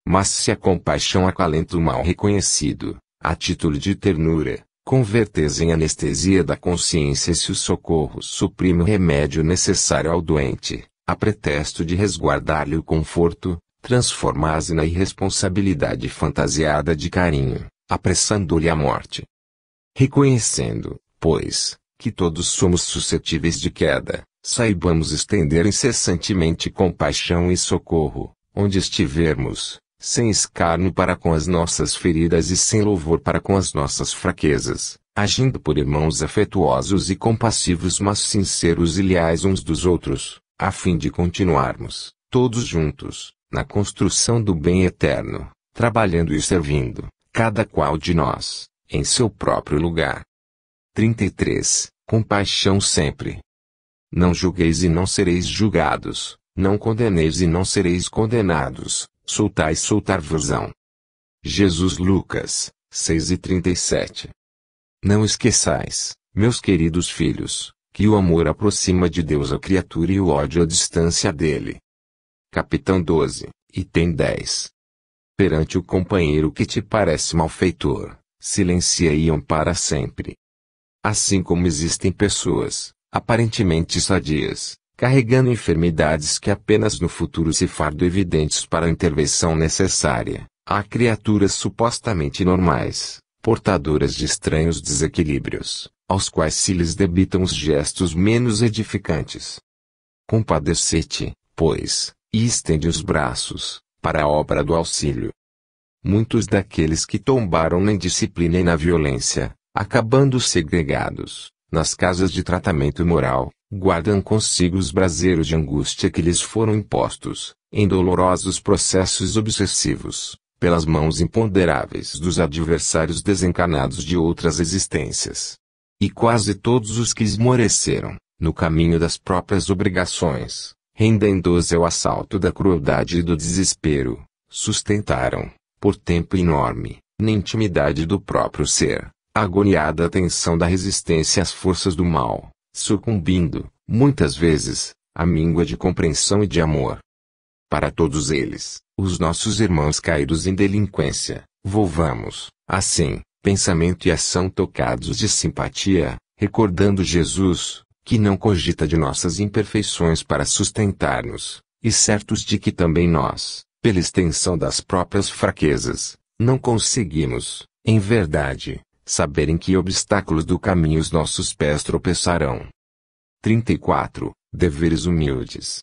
Mas se a compaixão acalenta o mal reconhecido, a título de ternura, convertez em anestesia da consciência, e se o socorro suprime o remédio necessário ao doente, a pretexto de resguardar-lhe o conforto, transformaz na irresponsabilidade fantasiada de carinho, apressando-lhe a morte. Reconhecendo, pois, que todos somos suscetíveis de queda, saibamos estender incessantemente compaixão e socorro, onde estivermos, sem escárnio para com as nossas feridas e sem louvor para com as nossas fraquezas, agindo por irmãos afetuosos e compassivos mas sinceros e leais uns dos outros, a fim de continuarmos, todos juntos, na construção do bem eterno, trabalhando e servindo, cada qual de nós, em seu próprio lugar. 33. Compaixão sempre. Não julgueis e não sereis julgados, não condeneis e não sereis condenados, soltar-vos-ão. Jesus Lucas, 6:37. Não esqueçais, meus queridos filhos, que o amor aproxima de Deus a criatura e o ódio a distância dele. Capitão 12, item 10. Perante o companheiro que te parece malfeitor, silencia-o para sempre. Assim como existem pessoas, aparentemente sadias, carregando enfermidades que apenas no futuro se fardo evidentes para a intervenção necessária, há criaturas supostamente normais, portadoras de estranhos desequilíbrios, aos quais se lhes debitam os gestos menos edificantes. Compadecete, pois, e estende os braços, para a obra do auxílio. Muitos daqueles que tombaram na indisciplina e na violência, acabando segregados, nas casas de tratamento moral, guardam consigo os braseiros de angústia que lhes foram impostos, em dolorosos processos obsessivos, pelas mãos imponderáveis dos adversários desencarnados de outras existências. E quase todos os que esmoreceram, no caminho das próprias obrigações, rendendo-se ao assalto da crueldade e do desespero, sustentaram, por tempo enorme, na intimidade do próprio ser, a agoniada tensão da resistência às forças do mal, sucumbindo, muitas vezes, à míngua de compreensão e de amor. Para todos eles, os nossos irmãos caídos em delinquência, volvamos, assim, pensamento e ação tocados de simpatia, recordando Jesus, que não cogita de nossas imperfeições para sustentar-nos, e certos de que também nós, pela extensão das próprias fraquezas, não conseguimos, em verdade, saber em que obstáculos do caminho os nossos pés tropeçarão. 34. Deveres humildes.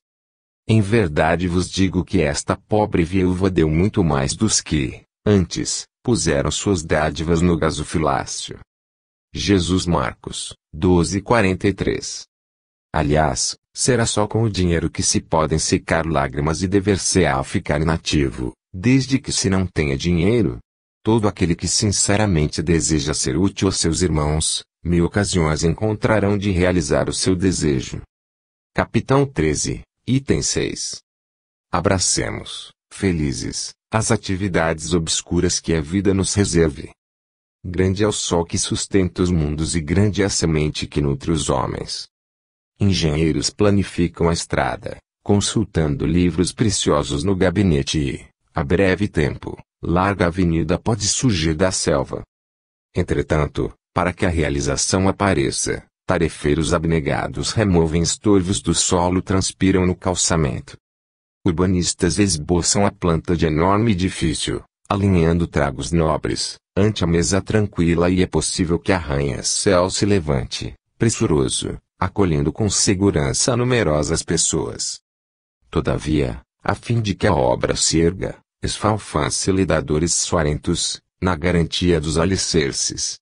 Em verdade vos digo que esta pobre viúva deu muito mais dos que, antes, puseram suas dádivas no gasofilácio. Jesus Marcos, 12:43. Aliás, será só com o dinheiro que se podem secar lágrimas e dever-se-á ficar inativo, desde que se não tenha dinheiro. Todo aquele que sinceramente deseja ser útil aos seus irmãos, mil ocasiões encontrarão de realizar o seu desejo. Capitão 13, item 6. Abracemos, felizes, as atividades obscuras que a vida nos reserve. Grande é o sol que sustenta os mundos e grande é a semente que nutre os homens. Engenheiros planificam a estrada, consultando livros preciosos no gabinete e, a breve tempo, larga avenida pode surgir da selva. Entretanto, para que a realização apareça, tarefeiros abnegados removem estorvos do solo e transpiram no calçamento. Urbanistas esboçam a planta de enorme edifício, alinhando tragos nobres, ante a mesa tranquila e é possível que arranha-céu se levante, pressuroso, acolhendo com segurança numerosas pessoas. Todavia, a fim de que a obra se erga, esfalfam-se lidadores suarentos, na garantia dos alicerces.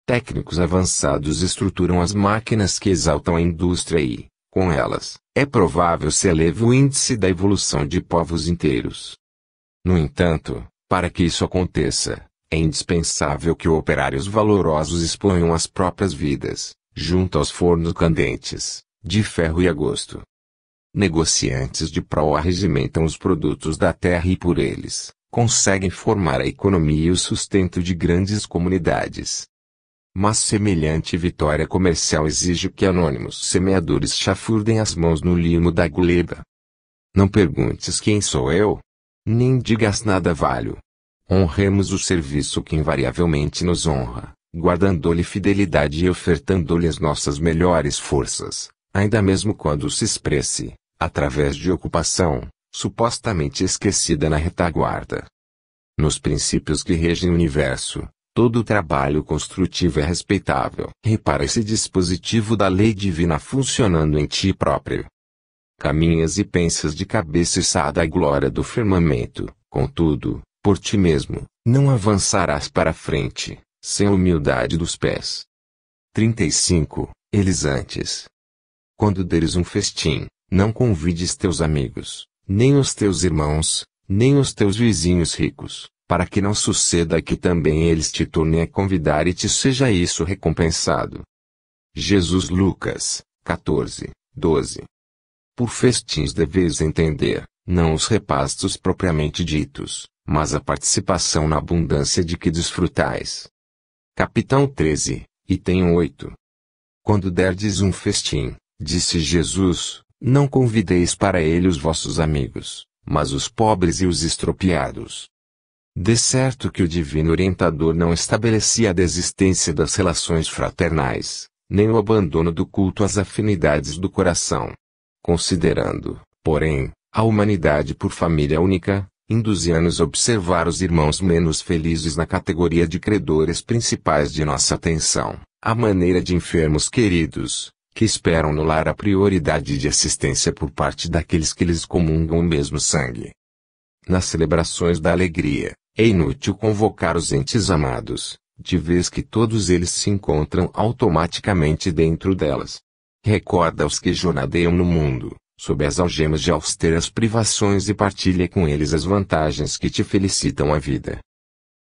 Técnicos avançados estruturam as máquinas que exaltam a indústria e, com elas, é provável se eleve o índice da evolução de povos inteiros. No entanto, para que isso aconteça, é indispensável que operários valorosos exponham as próprias vidas, junto aos fornos candentes, de ferro e agosto. Negociantes de proa regimentam os produtos da terra e por eles, conseguem formar a economia e o sustento de grandes comunidades. Mas semelhante vitória comercial exige que anônimos semeadores chafurdem as mãos no limo da gleba. Não perguntes quem sou eu. Nem digas nada valho. Honremos o serviço que invariavelmente nos honra, guardando-lhe fidelidade e ofertando-lhe as nossas melhores forças, ainda mesmo quando se expresse, através de ocupação, supostamente esquecida na retaguarda. Nos princípios que regem o universo, Todo trabalho construtivo é respeitável. Repara esse dispositivo da lei divina funcionando em ti próprio. Caminhas e pensas de cabeça içada à glória do firmamento, contudo, por ti mesmo, não avançarás para frente, sem a humildade dos pés. 35. Eles antes. Quando deres um festim, não convides teus amigos, nem os teus irmãos, nem os teus vizinhos ricos, para que não suceda que também eles te tornem a convidar e te seja isso recompensado. Jesus Lucas, 14, 12. Por festins deveis entender, não os repastos propriamente ditos, mas a participação na abundância de que desfrutais. Capitão 13, item 8. Quando derdes um festim, disse Jesus, não convideis para ele os vossos amigos, mas os pobres e os estropiados. De certo que o divino orientador não estabelecia a desistência das relações fraternais, nem o abandono do culto às afinidades do coração. Considerando, porém, a humanidade por família única, induzia-nos a observar os irmãos menos felizes na categoria de credores principais de nossa atenção, à maneira de enfermos queridos, que esperam no lar a prioridade de assistência por parte daqueles que lhes comungam o mesmo sangue. Nas celebrações da alegria, é inútil convocar os entes amados, de vez que todos eles se encontram automaticamente dentro delas. Recorda os que jornadeiam no mundo, sob as algemas de austeras privações e partilha com eles as vantagens que te felicitam a vida.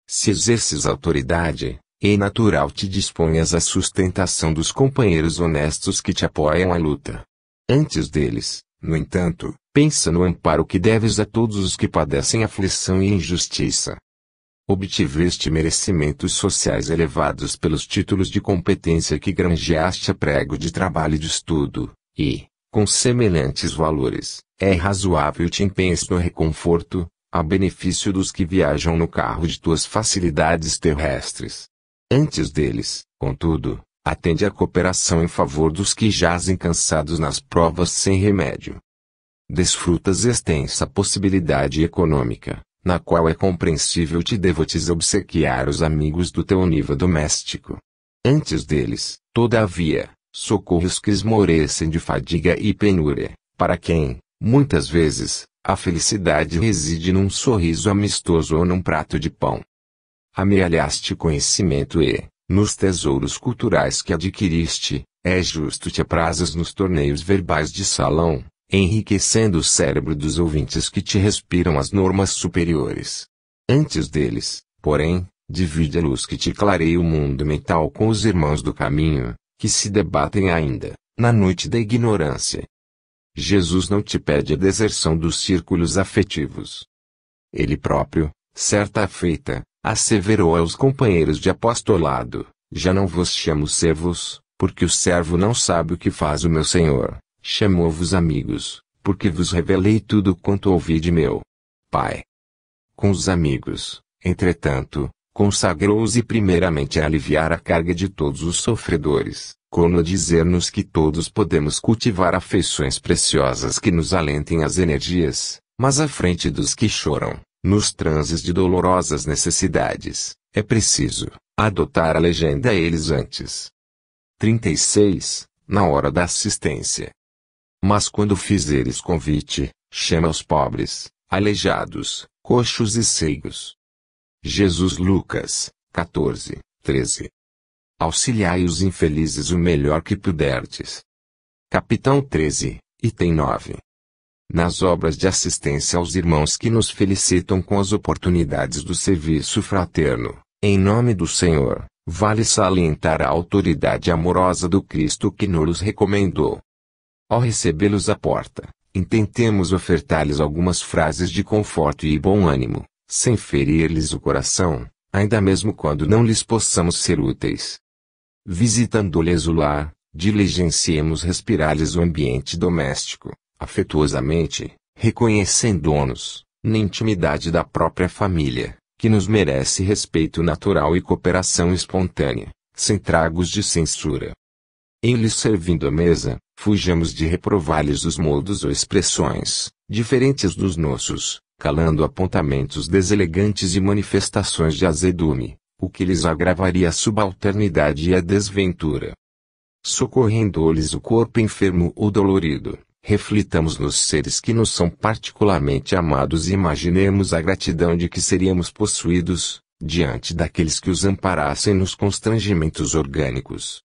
Se exerces autoridade, é natural te disponhas à sustentação dos companheiros honestos que te apoiam à luta. Antes deles, no entanto, pensa no amparo que deves a todos os que padecem aflição e injustiça. Obtiveste merecimentos sociais elevados pelos títulos de competência que granjeaste a prego de trabalho e de estudo, e, com semelhantes valores, é razoável te empenhes no reconforto, a benefício dos que viajam no carro de tuas facilidades terrestres. Antes deles, contudo, atende à cooperação em favor dos que jazem cansados nas provas sem remédio. Desfrutas extensa possibilidade econômica, na qual é compreensível te devotes obsequiar os amigos do teu nível doméstico. Antes deles, todavia, socorre os que esmorecem de fadiga e penúria, para quem, muitas vezes, a felicidade reside num sorriso amistoso ou num prato de pão. Amealhaste conhecimento e, nos tesouros culturais que adquiriste, é justo te aprazas nos torneios verbais de salão, enriquecendo o cérebro dos ouvintes que te respiram as normas superiores. Antes deles, porém, divide a luz que te clareia o mundo mental com os irmãos do caminho, que se debatem ainda, na noite da ignorância. Jesus não te pede a deserção dos círculos afetivos. Ele próprio, certa feita, asseverou aos companheiros de apostolado, já não vos chamo servos, porque o servo não sabe o que faz o meu Senhor. Chamou-vos amigos, porque vos revelei tudo quanto ouvi de meu Pai. Com os amigos, entretanto, consagrou-se primeiramente a aliviar a carga de todos os sofredores, como a dizer-nos que todos podemos cultivar afeições preciosas que nos alentem as energias, mas à frente dos que choram, nos transes de dolorosas necessidades, é preciso adotar a legenda eles antes. 36. Na hora da assistência. Mas quando fizeres convite, chama os pobres, aleijados, coxos e cegos. Jesus Lucas, 14, 13. Auxiliai os infelizes o melhor que puderdes. Capitão 13, item 9. Nas obras de assistência aos irmãos que nos felicitam com as oportunidades do serviço fraterno, em nome do Senhor, vale salientar a autoridade amorosa do Cristo que nos recomendou. Ao recebê-los à porta, intentemos ofertar-lhes algumas frases de conforto e bom ânimo, sem ferir-lhes o coração, ainda mesmo quando não lhes possamos ser úteis. Visitando-lhes o lar, diligenciemos respirar-lhes o ambiente doméstico, afetuosamente, reconhecendo-nos, na intimidade da própria família, que nos merece respeito natural e cooperação espontânea, sem tragos de censura. Em lhes servindo a mesa, fujamos de reprovar-lhes os modos ou expressões, diferentes dos nossos, calando apontamentos deselegantes e manifestações de azedume, o que lhes agravaria a subalternidade e a desventura. Socorrendo-lhes o corpo enfermo ou dolorido, reflitamos nos seres que nos são particularmente amados e imaginemos a gratidão de que seríamos possuídos, diante daqueles que os amparassem nos constrangimentos orgânicos.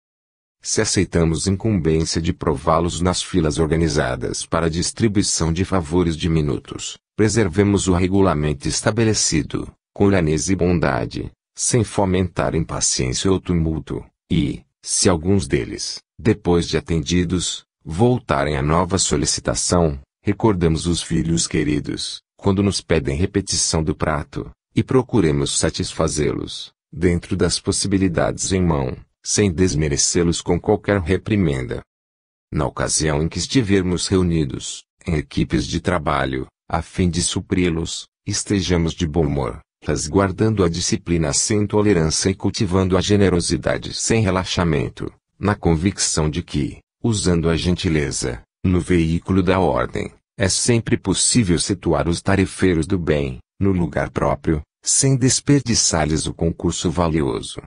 Se aceitamos incumbência de prová-los nas filas organizadas para a distribuição de favores diminutos, preservemos o regulamento estabelecido, com lhaneza e bondade, sem fomentar impaciência ou tumulto, e, se alguns deles, depois de atendidos, voltarem a nova solicitação, recordemos os filhos queridos, quando nos pedem repetição do prato, e procuremos satisfazê-los, dentro das possibilidades em mão, sem desmerecê-los com qualquer reprimenda. Na ocasião em que estivermos reunidos, em equipes de trabalho, a fim de supri-los, estejamos de bom humor, resguardando a disciplina sem tolerância e cultivando a generosidade sem relaxamento, na convicção de que, usando a gentileza, no veículo da ordem, é sempre possível situar os tarefeiros do bem, no lugar próprio, sem desperdiçar-lhes o concurso valioso.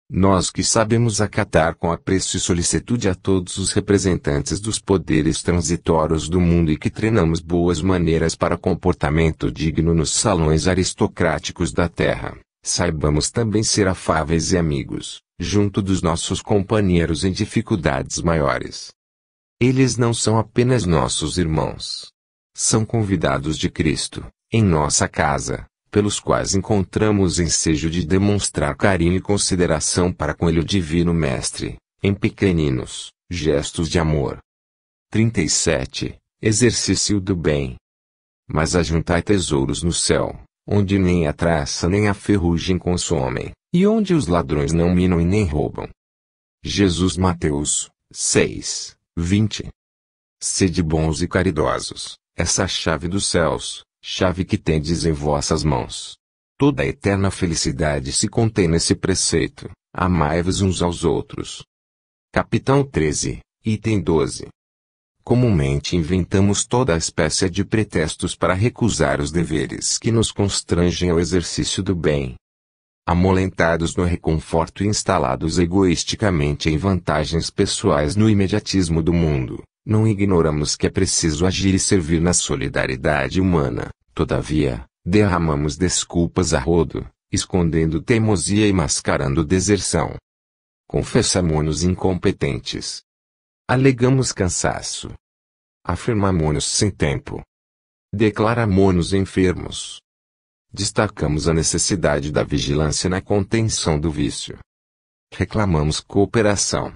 Nós que sabemos acatar com apreço e solicitude a todos os representantes dos poderes transitórios do mundo e que treinamos boas maneiras para comportamento digno nos salões aristocráticos da terra, saibamos também ser afáveis e amigos, junto dos nossos companheiros em dificuldades maiores. Eles não são apenas nossos irmãos. São convidados de Cristo, em nossa casa, pelos quais encontramos ensejo de demonstrar carinho e consideração para com ele o Divino Mestre, em pequeninos gestos de amor. 37. Exercício do bem. Mas ajuntai tesouros no céu, onde nem a traça nem a ferrugem consomem, e onde os ladrões não minam e nem roubam. Jesus Mateus 6, 20. Sede bons e caridosos, essa chave dos céus, chave que tendes em vossas mãos. Toda a eterna felicidade se contém nesse preceito, amai-vos uns aos outros. Capitão 13, item 12. Comumente inventamos toda a espécie de pretextos para recusar os deveres que nos constrangem ao exercício do bem. Amolentados no reconforto e instalados egoisticamente em vantagens pessoais no imediatismo do mundo, não ignoramos que é preciso agir e servir na solidariedade humana. Todavia, derramamos desculpas a rodo, escondendo teimosia e mascarando deserção. Confessamo-nos incompetentes. Alegamos cansaço. Afirmamo-nos sem tempo. Declaramo-nos enfermos. Destacamos a necessidade da vigilância na contenção do vício. Reclamamos cooperação.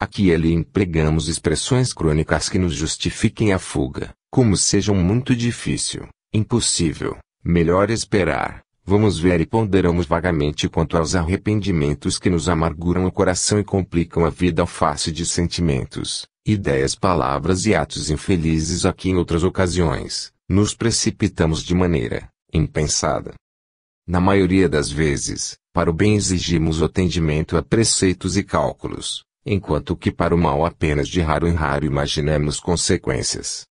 Aqui e ali empregamos expressões crônicas que nos justifiquem a fuga, como sejam muito difícil, impossível, melhor esperar, vamos ver e ponderamos vagamente quanto aos arrependimentos que nos amarguram o coração e complicam a vida alface de sentimentos, ideias, palavras e atos infelizes a que em outras ocasiões, nos precipitamos de maneira impensada. Na maioria das vezes, para o bem exigimos o atendimento a preceitos e cálculos, enquanto que para o mal apenas de raro em raro imaginamos consequências.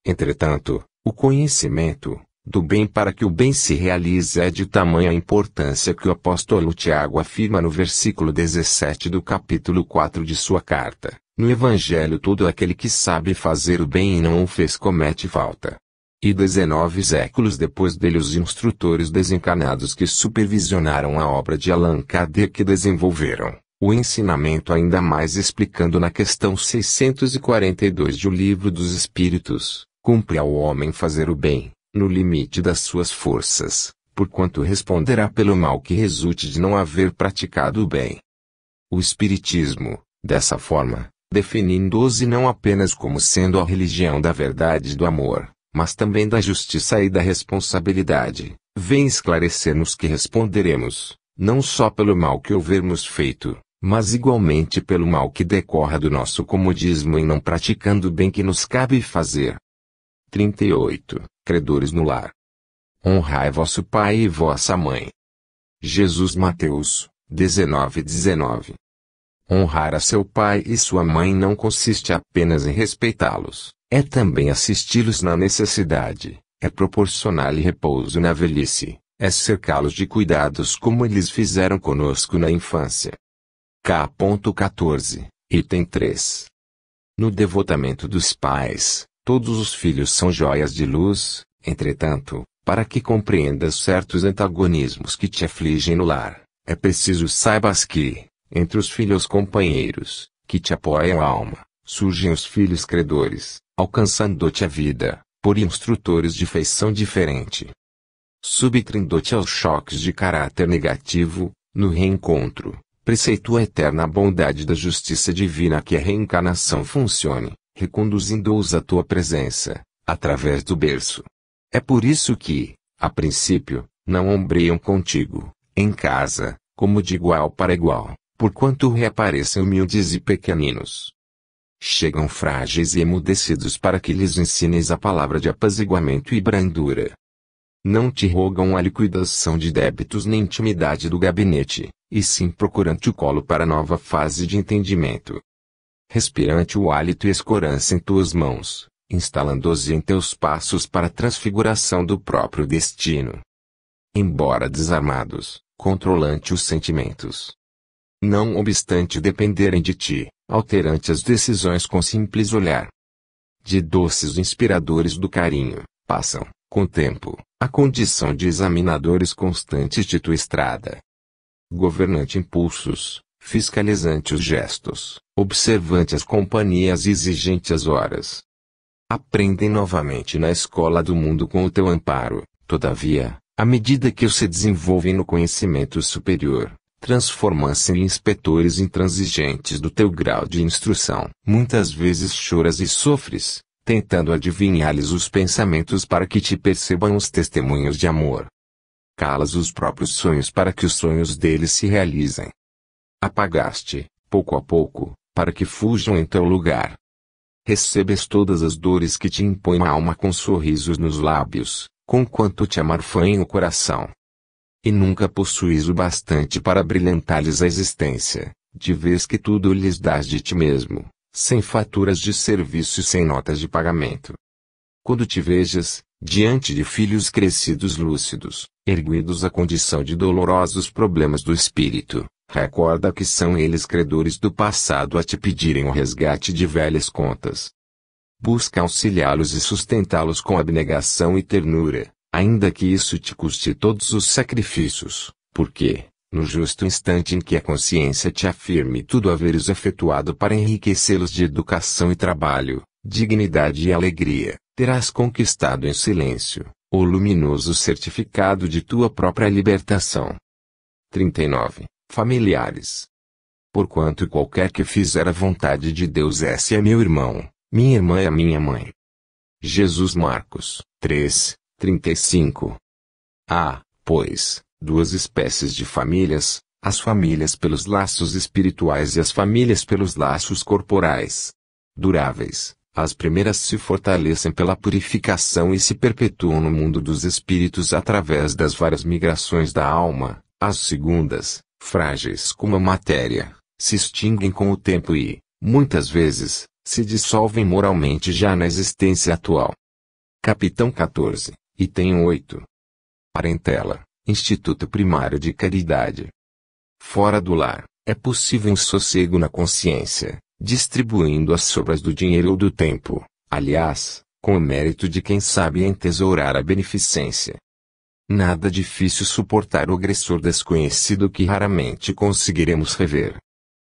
Entretanto, o conhecimento do bem para que o bem se realize é de tamanha importância que o apóstolo Tiago afirma no versículo 17 do capítulo 4 de sua carta: no Evangelho todo aquele que sabe fazer o bem e não o fez comete falta. E 19 séculos depois dele os instrutores desencarnados que supervisionaram a obra de Allan Kardec desenvolveram o ensinamento ainda mais explicando na questão 642 de O Livro dos Espíritos: cumpre ao homem fazer o bem, no limite das suas forças, porquanto responderá pelo mal que resulte de não haver praticado o bem. O Espiritismo, dessa forma, definindo-se não apenas como sendo a religião da verdade e do amor, mas também da justiça e da responsabilidade, vem esclarecer-nos que responderemos, não só pelo mal que houvermos feito, mas igualmente pelo mal que decorra do nosso comodismo em não praticando o bem que nos cabe fazer. 38. Credores no lar. Honrai vosso pai e vossa mãe. Jesus Mateus 19:19. Honrar a seu pai e sua mãe não consiste apenas em respeitá-los, é também assisti-los na necessidade, é proporcionar-lhe repouso na velhice, é cercá-los de cuidados como eles fizeram conosco na infância. K.14, item 3. No devotamento dos pais, todos os filhos são joias de luz. Entretanto, para que compreendas certos antagonismos que te afligem no lar, é preciso saibas que, entre os filhos companheiros, que te apoiam a alma, surgem os filhos credores, alcançando-te a vida, por instrutores de feição diferente. Subtrindo-te aos choques de caráter negativo, no reencontro, preceitua a eterna bondade da justiça divina que a reencarnação funcione, reconduzindo-os à tua presença, através do berço. É por isso que, a princípio, não ombreiam contigo, em casa, como de igual para igual, porquanto reaparecem humildes e pequeninos. Chegam frágeis e emudecidos para que lhes ensines a palavra de apaziguamento e brandura. Não te rogam a liquidação de débitos nem intimidade do gabinete, e sim procurante o colo para nova fase de entendimento. Respirante o hálito e escorança em tuas mãos, instalando-os em teus passos para a transfiguração do próprio destino. Embora desarmados, controlante os sentimentos. Não obstante dependerem de ti, alterante as decisões com simples olhar. De doces inspiradores do carinho, passam, com o tempo, a condição de examinadores constantes de tua estrada. Governante impulsos, fiscalizante os gestos, observante as companhias e exigente as horas. Aprendem novamente na escola do mundo com o teu amparo, todavia, à medida que se desenvolvem no conhecimento superior, transformam-se em inspetores intransigentes do teu grau de instrução. Muitas vezes choras e sofres, tentando adivinhar-lhes os pensamentos para que te percebam os testemunhos de amor. Calas os próprios sonhos para que os sonhos deles se realizem. Apagaste, pouco a pouco, para que fujam em teu lugar. Recebes todas as dores que te impõem a alma com sorrisos nos lábios, conquanto te amarfanha o coração. E nunca possuis o bastante para brilhantar-lhes a existência, de vez que tudo lhes dás de ti mesmo, sem faturas de serviço e sem notas de pagamento. Quando te vejas, diante de filhos crescidos lúcidos, erguidos à condição de dolorosos problemas do espírito, recorda que são eles credores do passado a te pedirem o resgate de velhas contas. Busca auxiliá-los e sustentá-los com abnegação e ternura, ainda que isso te custe todos os sacrifícios, porque, no justo instante em que a consciência te afirme tudo haveres efetuado para enriquecê-los de educação e trabalho, dignidade e alegria, terás conquistado em silêncio o luminoso certificado de tua própria libertação. 39. Familiares. Porquanto qualquer que fizer a vontade de Deus, esse é meu irmão, minha irmã é a minha mãe. Jesus Marcos 3, 35. Há, pois, duas espécies de famílias, as famílias pelos laços espirituais e as famílias pelos laços corporais. Duráveis, as primeiras se fortalecem pela purificação e se perpetuam no mundo dos espíritos através das várias migrações da alma, as segundas, frágeis como a matéria, se extinguem com o tempo e, muitas vezes, se dissolvem moralmente já na existência atual. Capitão 14, item 8. Parentela, Instituto Primário de Caridade. Fora do lar, é possível um sossego na consciência, distribuindo as sobras do dinheiro ou do tempo, aliás, com o mérito de quem sabe entesourar a beneficência. Nada difícil suportar o agressor desconhecido que raramente conseguiremos rever.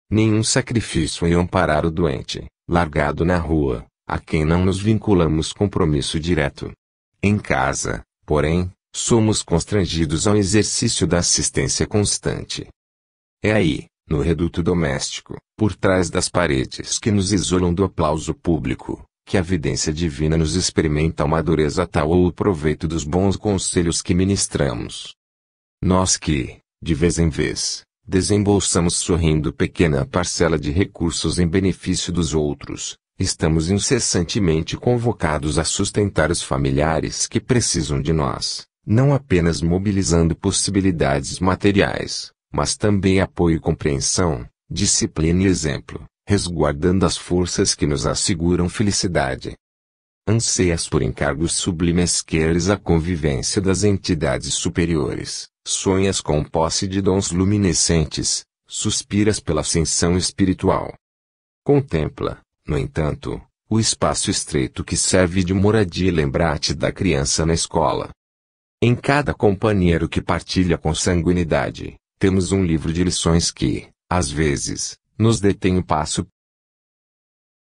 Nenhum sacrifício em amparar o doente, largado na rua, a quem não nos vinculamos compromisso direto. Em casa, porém, somos constrangidos ao exercício da assistência constante. É aí, no reduto doméstico, por trás das paredes que nos isolam do aplauso público, que a vidência divina nos experimenta uma dureza tal ou o proveito dos bons conselhos que ministramos. Nós que, de vez em vez, desembolsamos sorrindo pequena parcela de recursos em benefício dos outros, estamos incessantemente convocados a sustentar os familiares que precisam de nós, não apenas mobilizando possibilidades materiais, mas também apoio e compreensão, disciplina e exemplo, resguardando as forças que nos asseguram felicidade. Anseias por encargos sublimes, queres a convivência das entidades superiores, sonhas com posse de dons luminescentes, suspiras pela ascensão espiritual. Contempla, no entanto, o espaço estreito que serve de moradia e lembra-te da criança na escola. Em cada companheiro que partilha consanguinidade, temos um livro de lições que, às vezes, nos detém o passo,